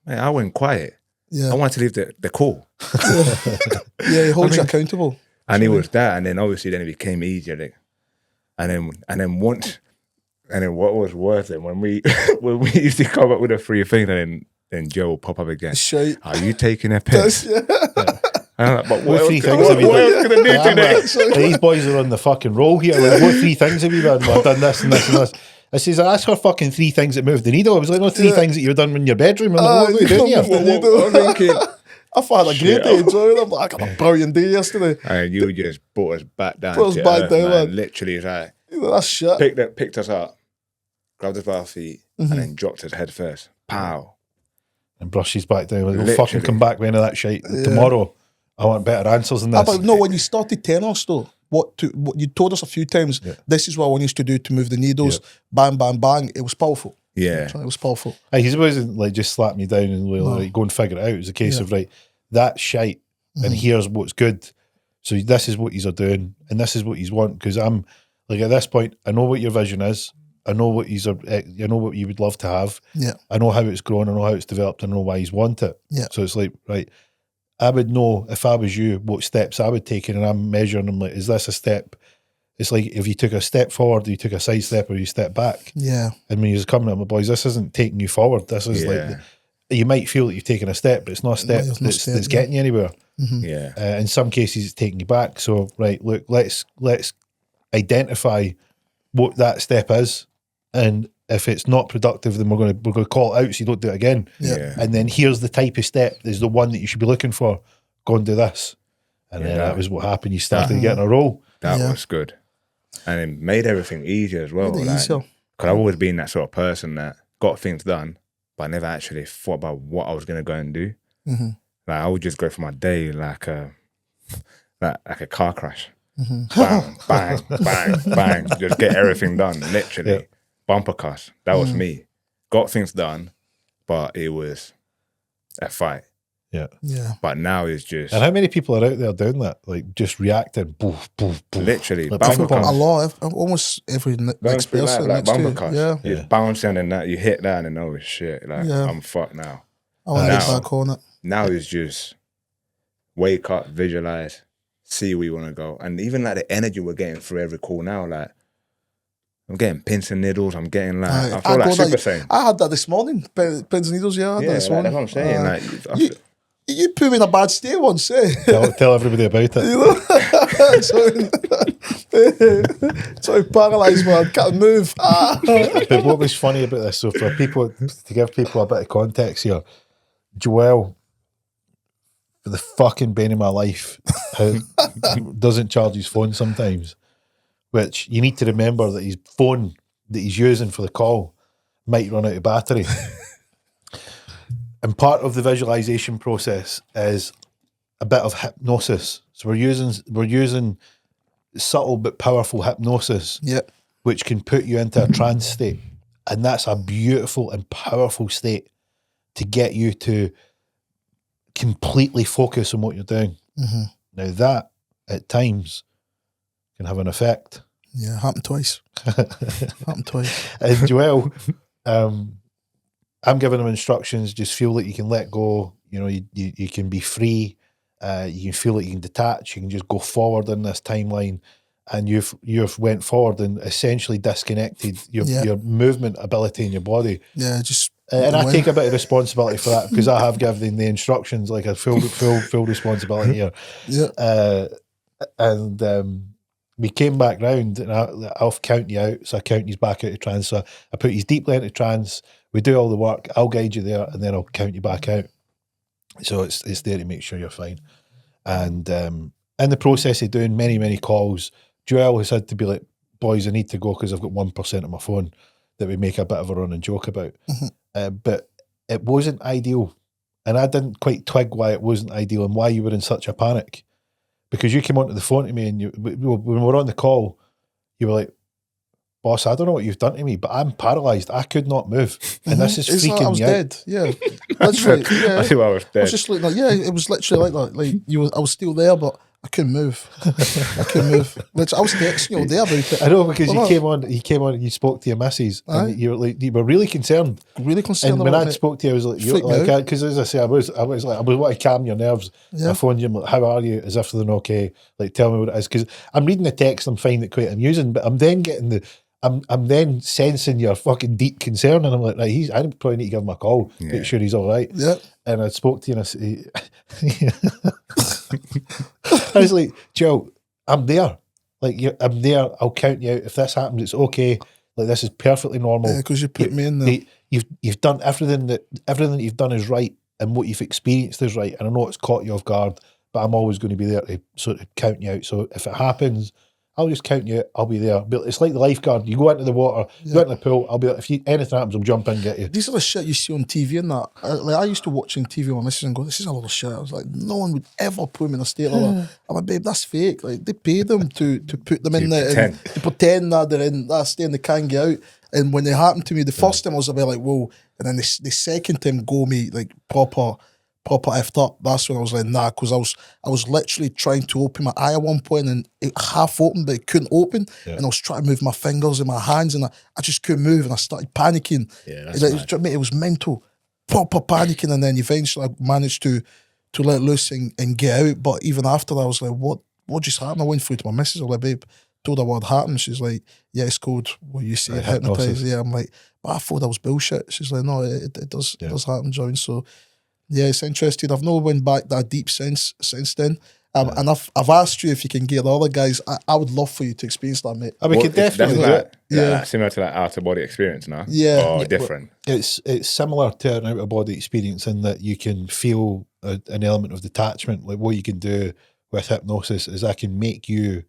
man, I went quiet. Yeah. I wanted to leave the call. Yeah, it holds you accountable. And it was that, and then obviously then it became easier. Like, and then what was worse than when we used to come up with the three things, and then Joe will pop up again. Shite. Are you taking a piss? Yeah. And I'm like, but What what three else things have you what done? else can I do Yeah, I'm today? like, these boys are on the fucking roll here. Like, what three things have you done? Well, I've done this and this and this. I says, that's her fucking three things that moved the needle. I was like, no, three things that you've done in your bedroom. I'm like, what are you doing here? I'm thinking, I've had a great day enjoying it. I'm like, I got a brilliant day yesterday. and you just brought us back down. Brought us to back earth, down, man. Literally, it's like You know, that's shit. picked us up, grabbed us by our feet, and then dropped us head first. Pow. And brushes back down. Like, we'll Literally. fucking come back with any of that shit tomorrow. I want better answers than this. But no, when you started telling us though, what you told us a few times, this is what I want us to do to move the needles, bang, bang, bang. It was powerful. Yeah. It was powerful. He wasn't like just slap me down and like, go and figure it out. It was a case of, right, that's shite, and here's what's good. So this is what he's doing, and this is what he's want. Because I'm like, at this point, I know what your vision is. I know what I know what you would love to have. Yeah. I know how it's grown. I know how it's developed. I know why he's want it. Yeah. So it's like, right, I would know if I was you what steps I would take, and I'm measuring them like, is this a step? It's like if you took a step forward, you took a side step, or you step back. Yeah. And when you're coming at my boys, this isn't taking you forward. This is like, you might feel that you've taken a step, but it's not a step that's getting you anywhere. Yeah. In some cases, it's taking you back. So, right, look, let's identify what that step is, and if it's not productive, then we're going to call it out so you don't do it again. Yeah. And then here's the type of step is the one that you should be looking for. Go and do this, and then that was what happened. You started getting a roll. That was good. And it made everything easier as well. Made it easier. Because I've always been that sort of person that got things done, but I never actually thought about what I was going to go and do. Like, I would just go for my day like a car crash. Bang, bang, bang, bang. Just get everything done, literally. Yeah. Bumper cars. That was me. Got things done, but it was a fight. Yeah. Yeah. But now it's just... And how many people are out there doing that? Like just reacting, boof, boof, boof. Literally, Like bumper ping pong. cars. A lot. Almost every next person like next to bumper you. cars. Yeah. You're bouncing and that you hit that and then oh shit, like Yeah. I'm fucked now. I want to get Now- back on it. Now it's just wake up, visualize, see where you want to go, and even like the energy we're getting through every call now, like I'm getting pins and needles. I'm getting like I feel like Super Saiyan. I had that this morning. Pins and needles. Yeah, I had that this Like, morning. that's what I'm saying. You put me in a bad state once, eh? Tell everybody about it. You know? so paralysed, man. Can't move. But what was funny about this, so for people, to give people a bit of context here, Joel, for the fucking bane of my life, doesn't charge his phone sometimes, which you need to remember that his phone that he's using for the call might run out of battery. And part of the visualization process is a bit of hypnosis. So we're using subtle but powerful hypnosis, Yep. which can put you into a trance state. And that's a beautiful and powerful state to get you to completely focus on what you're doing. Mm-hmm. Now that at times can have an effect. Yeah, happened twice. Happened twice. And Joel, I'm giving them instructions. Just feel that you can let go. You know, you can be free. You can feel that you can detach. You can just go forward in this timeline. And you've went forward and essentially disconnected your movement ability in your body. Yeah, just and I take a bit of responsibility for that because I have given the instructions, like a full responsibility here. Yeah. And we came back round and I'll count you out. So I count you back out of trance. So I put you deeply into trance. We do all the work. I'll guide you there and then I'll count you back out. So it's there to make sure you're fine. And in the process of doing many, many calls, Joel has had to be like, boys, I need to go because I've got 1% on my phone that we make a bit of a running joke about. Mm-hmm. But it wasn't ideal. And I didn't quite twig why it wasn't ideal and why you were in such a panic. Because you came onto the phone to me and when we were on the call, you were like, boss, I don't know what you've done to me, but I'm paralysed. I could not move. And this is freaking I was me out. dead. Yeah. Literally, yeah. I see why I was dead. I was just like, it was literally like that. Like I was still there, but I couldn't move. I couldn't move. I was texting you all day about it. I know, because you came on and you spoke to your missus and you were really concerned. Really concerned. And when I spoke to you, I was like, because as I say, I was like, I want to calm your nerves. Yeah. I phoned you, I'm like, how are you? As if they're okay. Like, tell me what it is. Because I'm reading the text, I'm finding it quite amusing, but I'm then getting I'm then sensing your fucking deep concern, and I'm like, right, I probably need to give him a call, make sure he's all right. Yeah. And I spoke to you, and I said, I was like, Joe, I'm there. Like, I'm there. I'll count you out. If this happens, it's okay. Like, this is perfectly normal. Yeah, because you put me in there. You've done everything that you've done is right, and what you've experienced is right. And I know it's caught you off guard, but I'm always going to be there to sort of count you out. So if it happens, I'll just count you out. I'll be there. But it's like the lifeguard. You go into the water, you go into the pool. I'll be there. If anything happens, I'll jump in and get you. These are the shit you see on TV and that. I used to watching TV with my missus and go, this is a lot of shit. I was like, no one would ever put me in a state like that. I'm like, babe, that's fake. Like, they pay them to put them in there and to pretend that they're in that state and they can't get out. And when it happened to me, the first time I was a bit like, whoa. And then the second time go me like proper effed up. That's when I was like, nah, because I was literally trying to open my eye at one point and it half opened, but it couldn't open. Yeah. And I was trying to move my fingers and my hands and I just couldn't move and I started panicking. Yeah, it was mental, proper panicking. And then eventually I managed to let loose and get out. But even after that, I was like, what just happened? I went through to my missus. I was like, babe, told her what happened. She's like, yeah, it's called what you say, hypnotize. Yeah, I'm like, but I thought that was bullshit. She's like, no, it does happen, John. So yeah, it's interesting. I've not went back that deep since then. And I've asked you if you can get the other guys. I would love for you to experience that, mate. We could definitely do it. Yeah, similar to that out of body experience now. Yeah, or different. It's similar to an out of body experience in that you can feel an element of detachment. Like what you can do with hypnosis is I can make you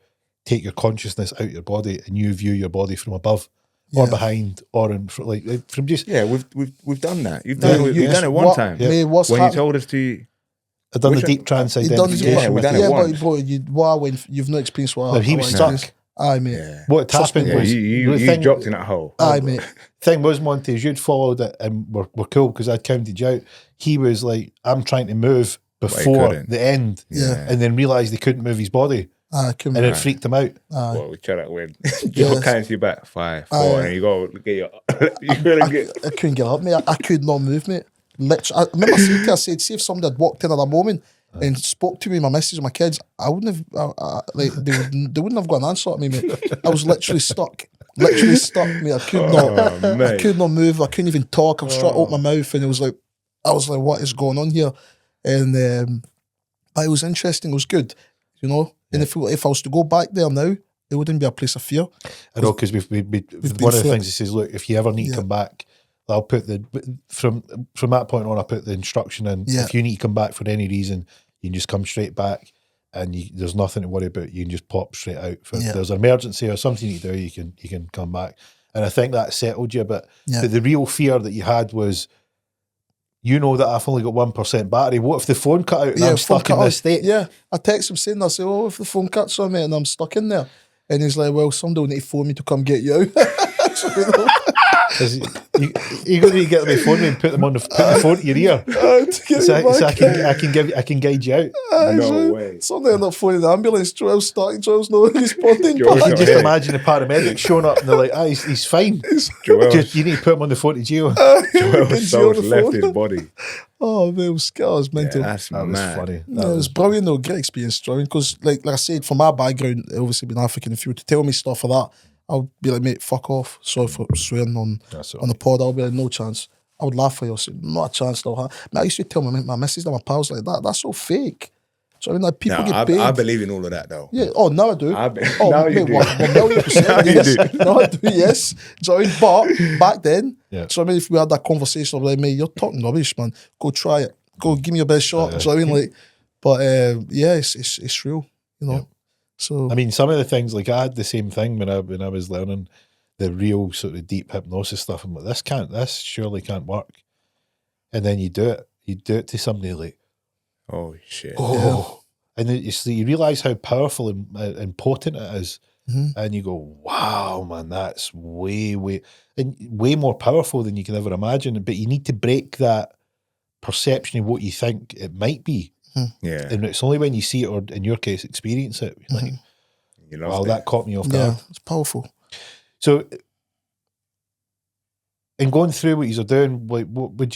take your consciousness out of your body and you view your body from above. Or behind, or in front, like from just. Yeah, we've done that. You've done it one time. Yeah. When you told us to. I've done the deep trance identification. We've done it once. But you've not experienced what. No, he was stuck. Aye, mate. Yeah. What happened was you dropped in that hole. Aye, mate. Thing was, Monty, is you'd followed it and we're cool because I'd counted you out. He was like, I'm trying to move before the end, and then realised he couldn't move his body. And it freaked him out. Well, we tried that when you're counting you back 5, 4, and you go get your. I couldn't get up, mate. I could not move, mate. Literally, I remember saying to her, I said, see if somebody had walked in at that moment and spoke to me, my missus, my kids, I wouldn't have, they wouldn't have got an answer at me, mate. I was literally stuck. Literally stuck, mate. I could not move. I couldn't even talk. I was trying to open my mouth, and I was like, what is going on here? And but it was interesting. It was good, you know. And if I was to go back there now, it wouldn't be a place of fear. I know, because we've one of the things he says, look, if you ever need to come back, I'll put from that point on, I put the instruction in. If you need to come back for any reason, you can just come straight back, and there's nothing to worry about. You can just pop straight out. If there's an emergency or something you need to do, you can come back. And I think that settled you a bit. But the real fear that you had was, you know that I've only got 1% battery. What if the phone cut out and I'm stuck in this state? Yeah, I text him saying that. I say, oh, if the phone cuts on me and I'm stuck in there. And he's like, well, somebody will need to phone me to come get you out. So, You're going to get them phone me and put the phone to your ear. So I can guide you out. No way. Someday I'm not phoning the ambulance. Joel's not responding. I can just imagine the paramedics showing up and they're like, he's fine. Just, you need to put him on the phone to jail. Joel's soul left his body. Oh man, it was mental. Yeah, that was funny. It was brilliant though, great experience, because like I said, from my background, obviously being African, if you were to tell me stuff like that, I'll be like, mate, fuck off. Sorry for swearing on the pod. I'll be like, no chance. I would laugh for you. Say, not a chance. Man, I used to tell my missus and my pals like that. That's so fake. So I mean, like people get paid. I believe in all of that though. Yeah. Oh, now I do. Now you do. 1,000,000%. Yes. Now I do. Yes. So I mean, but back then, so I mean, if we had that conversation, I'm like, mate, you're talking rubbish, man. Go try it. Go give me your best shot. So I mean, like, but yeah, it's real, you know. Yeah. So I mean, some of the things, like I had the same thing when I was learning the real sort of deep hypnosis stuff. I'm like, this surely can't work. And then you do it to somebody like, oh shit. Oh, and then you realise how powerful and potent it is. And you go, wow, man, that's way more powerful than you can ever imagine. But you need to break that perception of what you think it might be. Yeah. And it's only when you see it, or in your case, experience it, you're like, wow, that caught me off guard. Yeah, it's powerful. So, in going through what you're doing, like, what would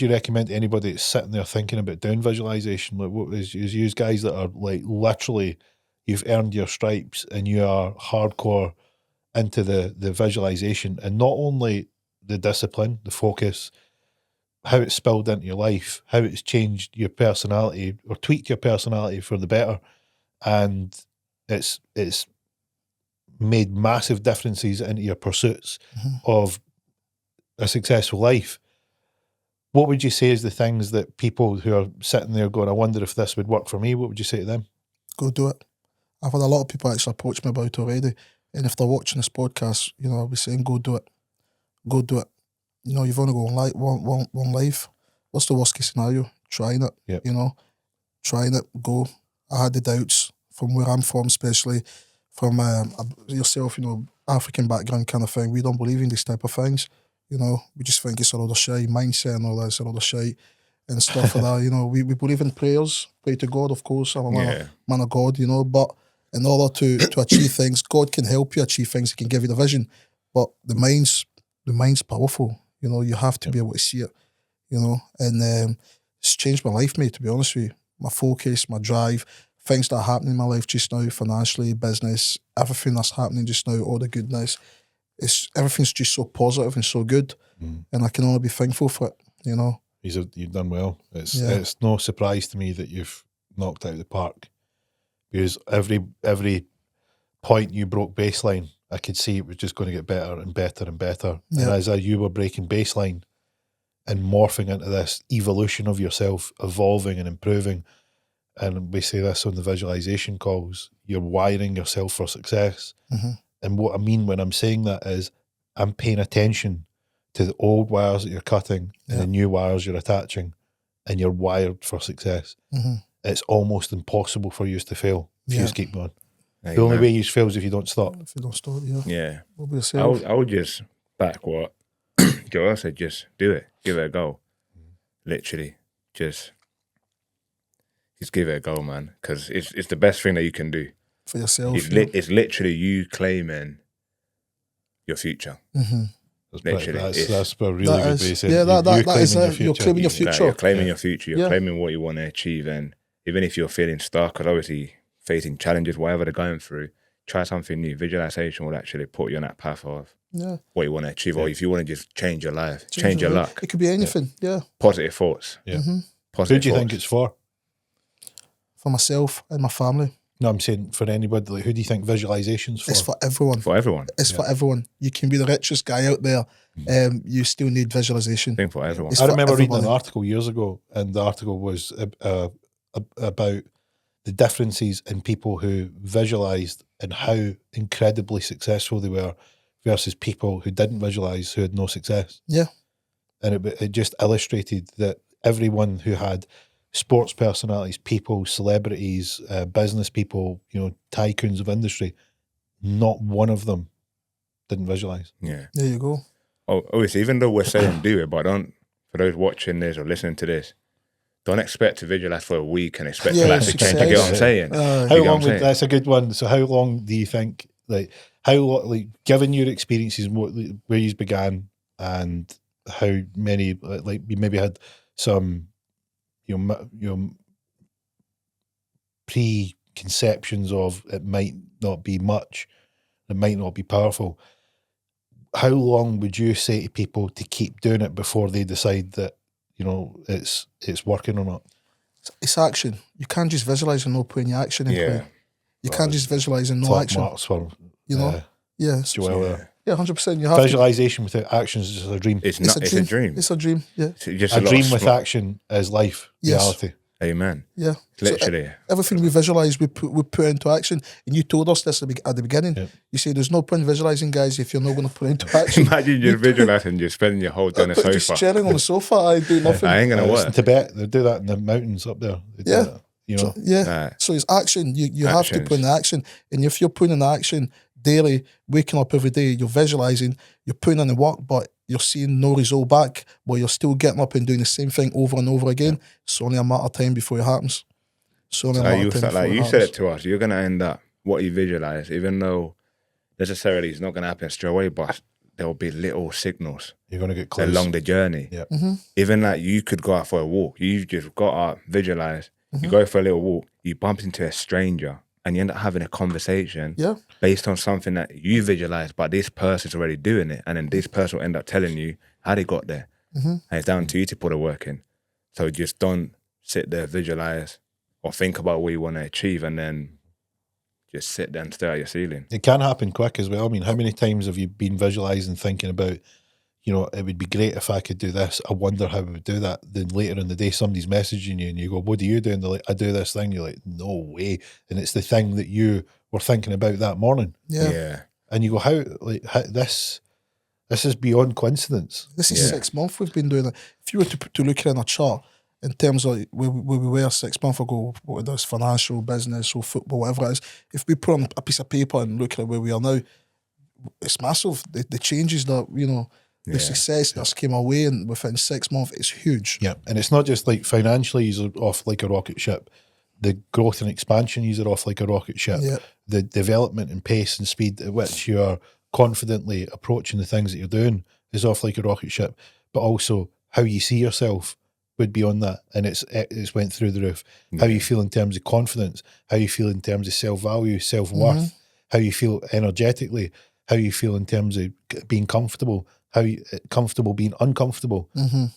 you recommend to anybody that's sitting there thinking about doing visualization? Like, what is you guys that are like literally, you've earned your stripes and you are hardcore into the visualization, and not only the discipline, the focus, how it's spilled into your life, how it's changed your personality or tweaked your personality for the better, and it's made massive differences into your pursuits of a successful life. What would you say is the things that people who are sitting there going, I wonder if this would work for me, what would you say to them? Go do it. I've had a lot of people actually approach me about it already, and if they're watching this podcast, you know, I'll be saying, go do it. Go do it. You know, you've only got one life. What's the worst case scenario? Trying it, you know, trying it, go. I had the doubts from where I'm from, especially from yourself, you know, African background kind of thing. We don't believe in these type of things, you know. We just think it's a lot of shit, mindset and all that, it's a lot of shit and stuff like that, you know. We believe in prayers, pray to God, of course. I'm a man of God, you know, but in order to achieve things, God can help you achieve things, He can give you the vision, but the mind's powerful. You know, you have to be able to see it, you know, and it's changed my life, mate, to be honest with you. My focus, my drive, things that are happening in my life just now, financially, business, everything that's happening just now, all the goodness, everything's just so positive and so good, and I can only be thankful for it, you know. You've done well. It's no surprise to me that you've knocked out of the park, because every point you broke baseline, I could see it was just going to get better and better and better. Yeah. And as you were breaking baseline and morphing into this evolution of yourself, evolving and improving, and we say this on the visualization calls, you're wiring yourself for success. And what I mean when I'm saying that is I'm paying attention to the old wires that you're cutting and the new wires you're attaching, and you're wired for success. It's almost impossible for you to fail if you just keep going. The only way you fail is if you don't stop. If you don't stop, yeah. I would just back what Joel said. Just do it. Give it a go. Literally, just give it a go, man. Because it's the best thing that you can do for yourself. It's literally you claiming your future. Literally, that's a really good way to say it. Yeah, that is it. You're claiming your future. You're claiming your future. You're claiming what you want to achieve, and even if you're feeling stuck, because obviously, facing challenges, whatever they're going through, try something new. Visualization will actually put you on that path of what you want to achieve, or if you want to just change your life, change your luck. It could be anything, Positive thoughts. Who do you think it's for? For myself and my family. No, I'm saying for anybody. Like, who do you think visualization's for? It's for everyone. For everyone. It's for everyone. You can be the richest guy out there. You still need visualization. I think for everyone. I remember reading an article years ago, and the article was about the differences in people who visualized and how incredibly successful they were versus people who didn't visualize, who had no success. Yeah. And it just illustrated that everyone who had sports personalities, people, celebrities, business people, you know, tycoons of industry, not one of them didn't visualize. Yeah. There you go. obviously, even though we're saying do it, but don't, for those watching this or listening to this, don't expect to visualize for a week and expect for that to change. You get what I'm saying? How long would, that's a good one. So how long do you think, like, how long, like, given your experiences and where you began and how many, like, you maybe had some, you know, preconceptions of it might not be much, it might not be powerful. How long would you say to people to keep doing it before they decide that, you know, it's working or not? It's action. You can't just visualize and not put any action into it. You can't just visualize and no action. Marks for, you know? Joel, yeah, 100%. You have visualization without action is just a dream. It's a dream. It's a dream. Yeah. Just a dream with action is life. Yes. Reality. Amen. Yeah. Literally. So, everything we visualize, we put into action. And you told us this at the beginning. Yep. You say there's no point visualizing, guys, if you're not going to put into action. Imagine you're visualizing, you're spending your whole day on the sofa. Just chilling on the sofa, I do nothing. I ain't going to work. In Tibet, they do that in the mountains up there. Yeah. You know? So it's action. You have to put in action. And if you're putting in action daily, waking up every day, you're visualizing, you're putting in the work, but you're seeing no result back, but you're still getting up and doing the same thing over and over again. It's only a matter of time before it happens. You said it to us, you're going to end up what you visualize, even though necessarily it's not going to happen straight away, but there'll be little signals. You're going to get close along the journey. Yeah. Mm-hmm. Even like you could go out for a walk. You just got to visualize. You go for a little walk, you bump into a stranger and you end up having a conversation based on something that you visualize, but this person's already doing it. And then this person will end up telling you how they got there. And it's down to you to put the work in. So just don't sit there, visualize or think about what you want to achieve and then just sit there and stare at your ceiling. It can happen quick as well. I mean, how many times have you been visualizing, thinking about, you know, it would be great if I could do this. I wonder how I would do that. Then later in the day, somebody's messaging you and you go, what do you do? And they're like, I do this thing. You're like, no way. And it's the thing that you were thinking about that morning. Yeah. And you go, how this is beyond coincidence. This is 6 months we've been doing it. If you were to look in a chart in terms of where we were 6 months ago, whether it's financial, business or football, whatever it is, if we put on a piece of paper and look at where we are now, it's massive. The changes that, you know, the success that's came away and within 6 months, it's huge. Yeah, and it's not just like financially you're off like a rocket ship. The growth and expansion you're off like a rocket ship. Yeah. The development and pace and speed at which you are confidently approaching the things that you're doing is off like a rocket ship. But also how you see yourself would be on that, and it's went through the roof. How you feel in terms of confidence, how you feel in terms of self-value, self-worth, how you feel energetically, how you feel in terms of being comfortable, how you comfortable being uncomfortable,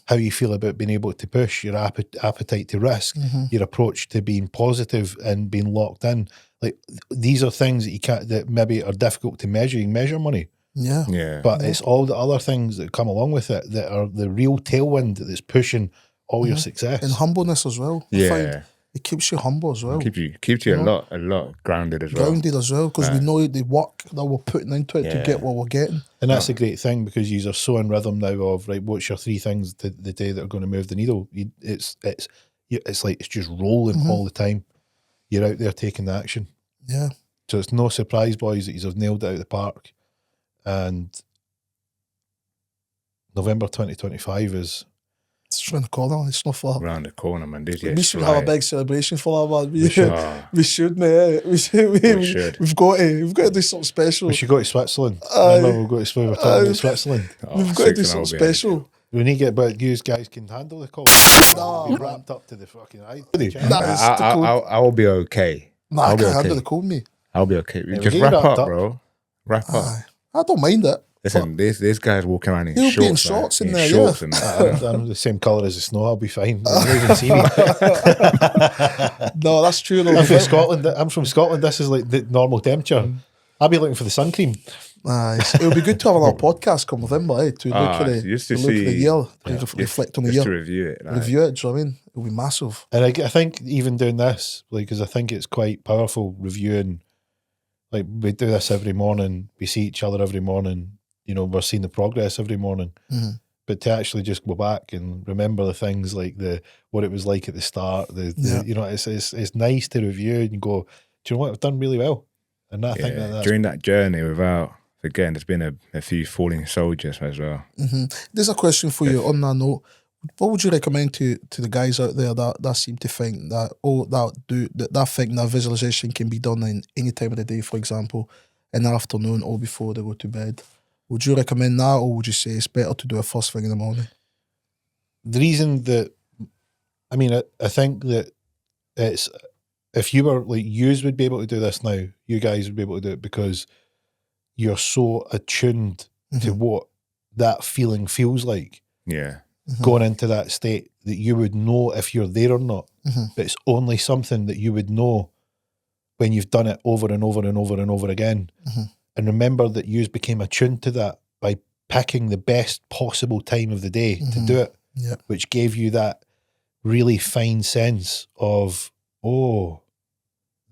how you feel about being able to push, your appetite to risk, your approach to being positive and being locked in. Like, these are things that you can't, that maybe are difficult to measure. You can measure money. But it's all the other things that come along with it that are the real tailwind that's pushing all your success. And humbleness as well. I find it keeps you humble as well. Keeps you a lot grounded as well. Grounded as well, because we know the work that we're putting into it to get what we're getting. And that's a great thing, because you are so in rhythm now of, right, what's your 3 things the day that are going to move the needle? It's like it's just rolling all the time. You're out there taking the action. Yeah. So it's no surprise, boys, that you've nailed it out of the park. And November 2025 is... It's around the corner. It's not far. Around the corner, man. We should have a big celebration for that, man. We should, mate. We should. We've got to do something special. We should go to Switzerland. Remember, we'll go to Switzerland. We've got to do something special. We need to get, but you guys can handle the call. Be wrapped up to the fucking eye. I will be okay. Nah, I can't handle the cold, me. I'll be okay. Just wrap up, bro. Wrap up. I don't mind it. Listen, this guy's walking around in he'll shorts. Be in shorts in there, shorts I'm the same colour as the snow. I'll be fine. You can see me. No, that's true. I'm from Scotland. This is like the normal temperature. I'll be looking for the sun cream. It'll be good to have another podcast come November, to look at the year, reflect on the year, to review it. Review it. Do you know what I mean? It'll be massive. And I think even doing this, like, because I think it's quite powerful reviewing. Like, we do this every morning. We see each other every morning. You know, we're seeing the progress every morning. But to actually just go back and remember the things like what it was like at the start, you know, it's nice to review and go, do you know what, I've done really well. And I think that during that journey, without again, there's been a few falling soldiers as well. There's a question for you on that note. What would you recommend to the guys out there that seem to think that that think that visualization can be done in any time of the day, for example, in the afternoon or before they go to bed? Would you recommend that, or would you say it's better to do it first thing in the morning? The reason that, I mean, I think that it's, if you were like, yous would be able to do this now, you guys would be able to do it because you're so attuned to what that feeling feels like. Yeah. Going into that state that you would know if you're there or not. But it's only something that you would know when you've done it over and over and over and over again. And remember that you became attuned to that by picking the best possible time of the day to do it, which gave you that really fine sense of, oh,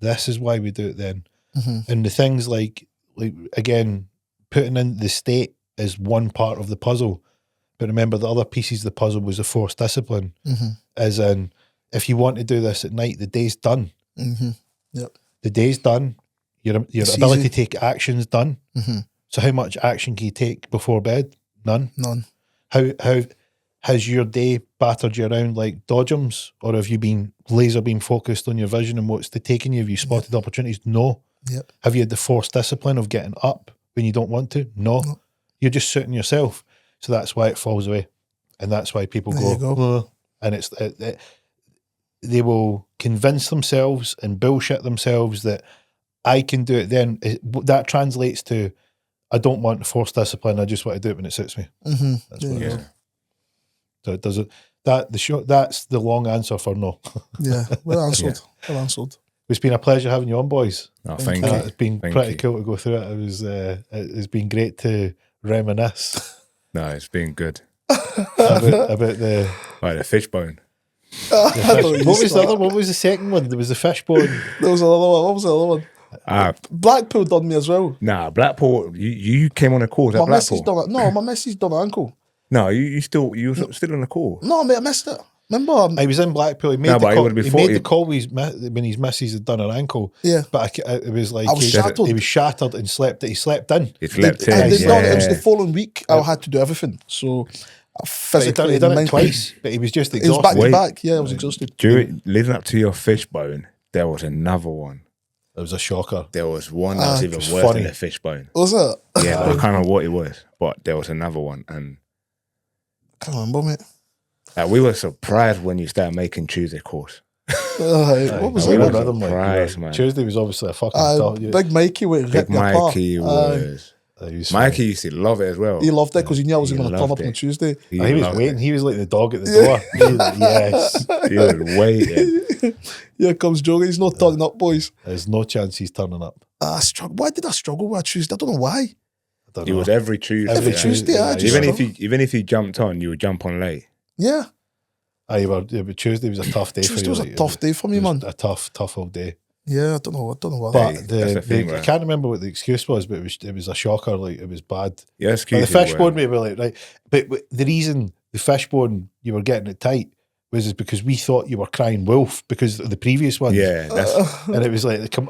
this is why we do it then. And the things like again, putting in the state is one part of the puzzle. But remember, the other pieces of the puzzle was the forced discipline. As in, if you want to do this at night, the day's done. The day's done. Your ability to take action's done. So how much action can you take before bed? None. How has your day battered you around like dodgems? Or have you been laser beam focused on your vision and what's taking you? Have you spotted opportunities? No. Have you had the forced discipline of getting up when you don't want to? No. You're just suiting yourself. So that's why it falls away. And that's why people go. And it's they will convince themselves and bullshit themselves that I can do it then. That translates to, I don't want forced discipline, I just want to do it when it suits me. That's what it is. So it doesn't, that's the long answer for no. Well answered. Well answered. It's been a pleasure having you on, boys. Oh, thank you. It's been pretty cool to go through it. It's been great to reminisce. No, it's been good. about the fishbone. What was the other? What was the second one? There was the fishbone. There was another one. What was the other one? Blackpool done me as well. Nah, Blackpool. You came on a call at Blackpool. My missus done an ankle. No, you were still on the call. No, mate, I missed it. Remember? I was in Blackpool. He made the call when his missus had done her ankle. But it was like he was shattered and slept. He slept in. He slept in. It was the following week. I had to do everything. So physically, he done it twice, but he was just exhausted. It was back to back. Yeah, I was exhausted. Leading up to your fishbone, there was another one. It was a shocker. There was one that was even worse than a fishbone. Was it? Yeah, I can't remember what it was, but there was another one, and I can't remember, mate. We were surprised when you started making Tuesday calls. What was it? Surprised, man. Tuesday was obviously a fucking Big Mikey was Mikey used to love it as well. He loved it because he knew I was going to turn up on Tuesday. He was waiting. He was like the dog at the door. Yes. He was waiting. Here comes Joe. He's not turning up, boys. There's no chance he's turning up. Why did I struggle with Tuesday? I don't know why. It was every Tuesday. Every Tuesday, even if you jumped on, you would jump on late. Yeah. But Tuesday was a tough day for you. Tuesday was a tough day for me, man. A tough old day. Yeah, I don't know why. But I can't remember what the excuse was, but it was a shocker. Like, it was bad. Yeah, excuse the fishbone, we were like, right. But the reason the fishbone, you were getting it tight was because we thought you were crying wolf because of the previous one. Yeah, and it was like, come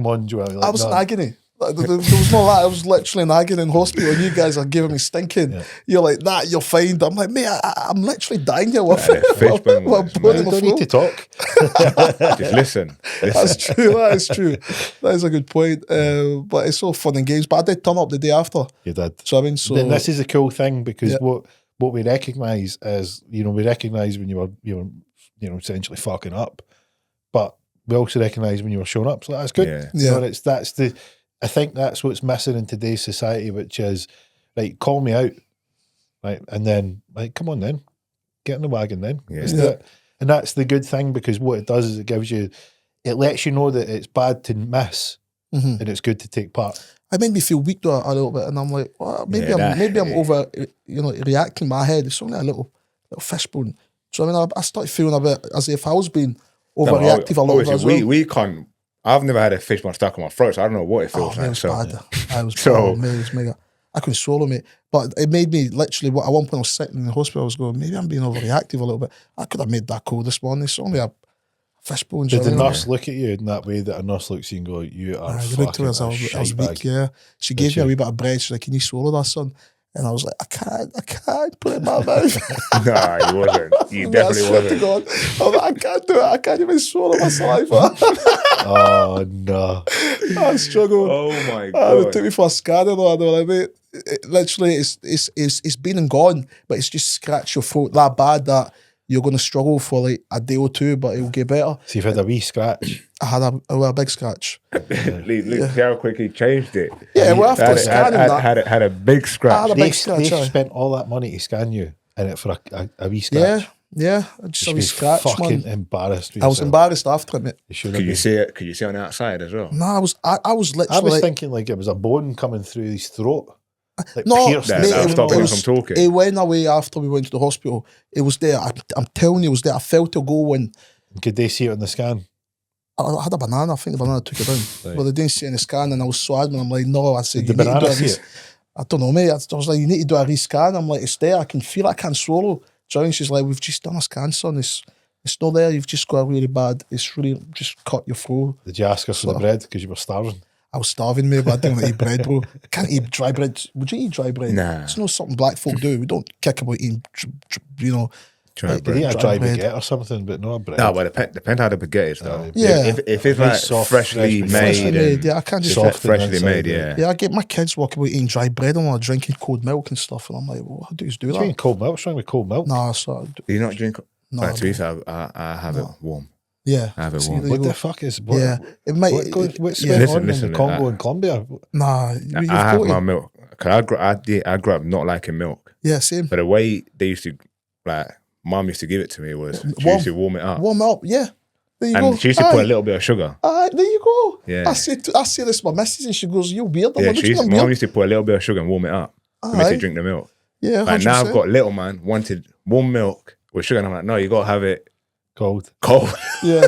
on, Joel. Like, I was in agony. There was no that. I was literally in agony in hospital, and you guys are giving me stinking. Yeah. You're like, you're fine. I'm like, mate, I'm literally dying here. You don't need to talk. Just listen. That's true. That is true. That is a good point. But it's all fun and games. But I did turn up the day after. You did. So I mean, then this is a cool thing because what we recognise is, we recognise when you were essentially fucking up, but we also recognise when you were showing up. So that's good. Yeah. I think that's what's missing in today's society, which is, right, call me out, right, and then, like, come on then, get in the wagon then. Yeah. And that's the good thing, because what it does is it lets you know that it's bad to miss and it's good to take part. It made me feel weak though a little bit, and I'm like, well, maybe I'm over, reacting in my head. It's only a little fishbone. So I mean, I started feeling a bit as if I was being overreactive a little bit as well. We can't. I've never had a fishbone stuck in my throat, so I don't know what it feels like. It was bad. I was mega. I couldn't swallow, mate. But it made me literally, at one point I was sitting in the hospital, I was going, maybe I'm being overreactive a little bit. I could have made that call this morning. It's only a fishbones. Did the you know? nurse look at you in that way that a nurse looks at you and go, you are You looked at fucking me as I a was shite weak, bag? yeah. She gave me a wee bit of bread. She's like, can you swallow that, son? And I was like, I can't put it in my mouth. Nah, you wasn't. You I definitely swear to wasn't. God, I'm like, I can't do it. I can't even swallow my saliva. Oh, no. I struggled. Oh my It God. took me for a scanner though. I know what I mean. Literally, it's been and gone, but it's just scratched your throat that bad that you're going to struggle for like a day or two, but it'll get better. So you've had a wee scratch. I had a big scratch. Look, see how quick he changed it. Yeah, well, after scanning that, Had a big scratch. had a big scratch. They aye. spent all that money to scan you and it for a wee scratch. Yeah, just a wee scratch, fucking man. embarrassed with I was yourself. embarrassed after it, mate. You should Could have you been. see it? Could you see it on the outside as well? No, I was literally. I was like, thinking like it was a bone coming through his throat. Like no, pierced Yeah, his mate, that'll throat. stop him from talking. It went away after we went to the hospital. It was there. I'm telling you, it was there. I felt it go when Could they see it on the scan? I had a banana. I think the banana took it down. Right. But they didn't see it in the scan, and I was so adamant. I'm like, no. I said, Did you the need to do banana a see it? I don't know, mate. I was like, you need to do a rescan. I'm like, it's there. I can feel it. I can't swallow. Johnny, she's like, we've just done a scan, son. It's not there. You've just got a really bad. It's really just cut your throat. Did you ask her for the bread because you were starving? I was starving, mate, but I didn't want to eat bread, bro. I can't eat dry bread. Would you eat dry bread? Nah. It's not something black folk do. We don't kick about eating, Try like, bread. Did you eat a Dry dry bread. baguette or something, but not a bread? No, but depends how the baguette is though. Yeah. If it's Very like soft, freshly fresh, made, freshly made. and Yeah, I can't just. Soft. freshly inside, made, yeah. yeah. Yeah, I get my kids walking about eating dry bread and like drinking cold milk and stuff, and I'm like, well, how do you do What do you mean that? cold milk? What's wrong with cold milk? Nah, so Do you not drink? No, Like, to be fair, I have it warm. yeah. I have it See, warm. there you What go. the fuck is what? Yeah, it might. What's yeah. going on Listen, in the Congo I- and Colombia? Nah, I have my milk. Cause I grew up not liking milk, yeah, same. but the way they used to, like, mum used to give it to me was she Warm. used to warm it up, Warm up, yeah. There you and go. she used to put a little bit of sugar. There you go. Yeah. I say this to my missus, and she goes, "You weird." I'm Yeah, like, "What you mean I'm mum weird?" used to put a little bit of sugar and warm it up for me Aye. to drink the milk. Yeah, Like now 100%. I've got little man wanted warm milk with sugar, and I'm like, no, you gotta have it Cold. cold. Yeah.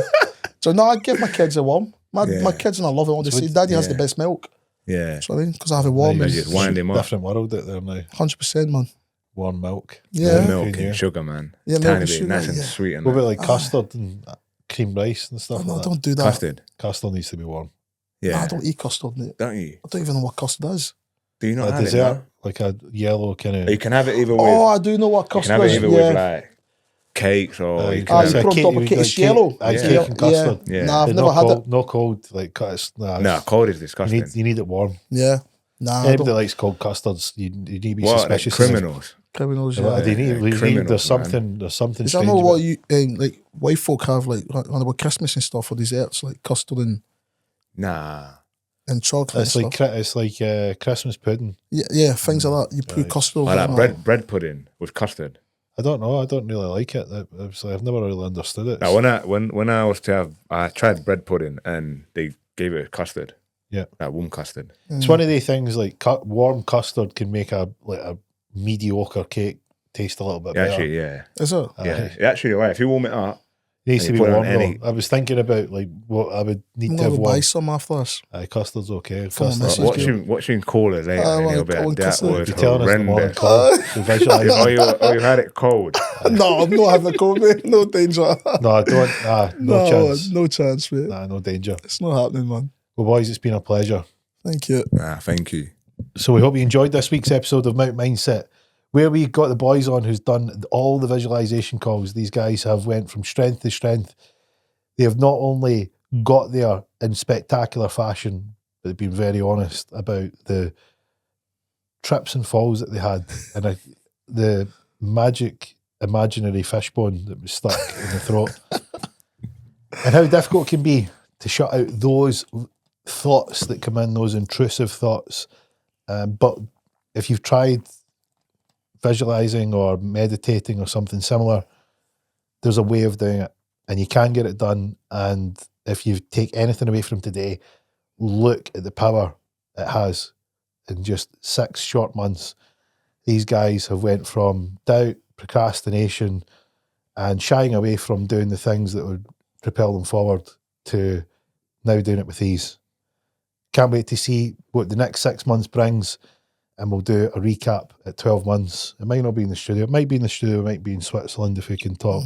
So no, I give my kids a warm. My Yeah. kids and I love it. All they say, "Daddy has the yeah. best milk." Yeah, So I mean, because I have it warm. Right, and just wind him up. Different world out there now. 100%, man. Warm milk. Yeah. Warm milk Who knew? and sugar, man. Yeah, milk Tiny and bit, sugar, nice and yeah. sweet and What about that. like custard and cream rice and stuff No, like that? don't do that. Custard. Custard needs to be warm. Yeah, I don't eat custard, mate. don't you? I don't even know what custard is. Do you not A have it? dessert, No? like a yellow kind of. You can have it either with. Oh, I do know what You can custard have it is. either Yeah. with like cakes or you you can Ah, have you it. put on top of cake, it's yellow. Aye, Yeah. cake and custard. Yeah. Nah, I've They're never not had cold, it. no cold, like it's nah. No, cold is you disgusting. need it warm. Yeah. Nah, I Anybody don't. likes cold custards, you need to be What, like suspicious. criminals? Criminals, Well, yeah. they need, Yeah, they need- criminals, there's man. something. There's something. I strange don't know what about it. you like white folk have like on about Christmas and stuff for desserts, like custard Nah. and chocolate. It's and like stuff. it's like Christmas pudding. Yeah, things like that. You put Right. custard over I it. like and bread pudding with custard. I don't know. I don't really like it. I've never really understood it. Now, when I was to have, I tried bread pudding and they gave it custard. Yeah. Like warm custard. It's one of the things like warm custard can make a mediocre cake taste a little bit better. Actually, yeah. Is it? Yeah. Actually, you're right. If you warm it up, It needs to and be you put it warm on though. any- I was thinking about like what I would need I'm to have gonna warm. buy some after this. Custard's okay. Come on, Custard. message watching callers later, I and want he'll be I like, want that custard. was You're telling us the morning horrendous. call. To visualise. Oh, you had it cold. No, I'm not having a cold, mate. No danger. No, I don't. No chance. No chance, mate. Nah, no danger. It's not happening, man. Well, boys, it's been a pleasure. Thank you. Thank you. So we hope you enjoyed this week's episode of Mount Mindset, where we got the boys on who's done all the visualization calls. These guys have went from strength to strength. They have not only got there in spectacular fashion, but they've been very honest about the trips and falls that they had and the magic imaginary fishbone that was stuck in the throat and how difficult it can be to shut out those thoughts that come in, those intrusive thoughts. But if you've tried visualizing or meditating or something similar, there's a way of doing it and you can get it done. And if you take anything away from today, look at the power it has. In just 6 short months, these guys have went from doubt, procrastination, and shying away from doing the things that would propel them forward to now doing it with ease. Can't wait to see what the next 6 months brings, and we'll do a recap at 12 months. It might not be in the studio. It might be in the studio. It might be in Switzerland if we can talk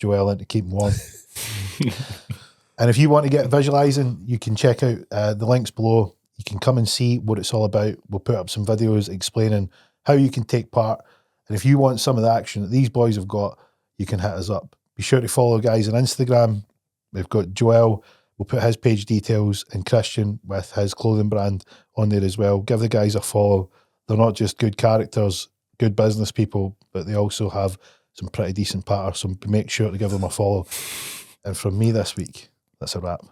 Joel in to keep him warm. And if you want to get visualizing, you can check out the links below. You can come and see what it's all about. We'll put up some videos explaining how you can take part. And if you want some of the action that these boys have got, you can hit us up. Be sure to follow guys on Instagram. We've got Joel. We'll put his page details, and Cristian with his clothing brand on there as well. Give the guys a follow. They're not just good characters, good business people, but they also have some pretty decent patter. So make sure to give them a follow. And from me this week, that's a wrap.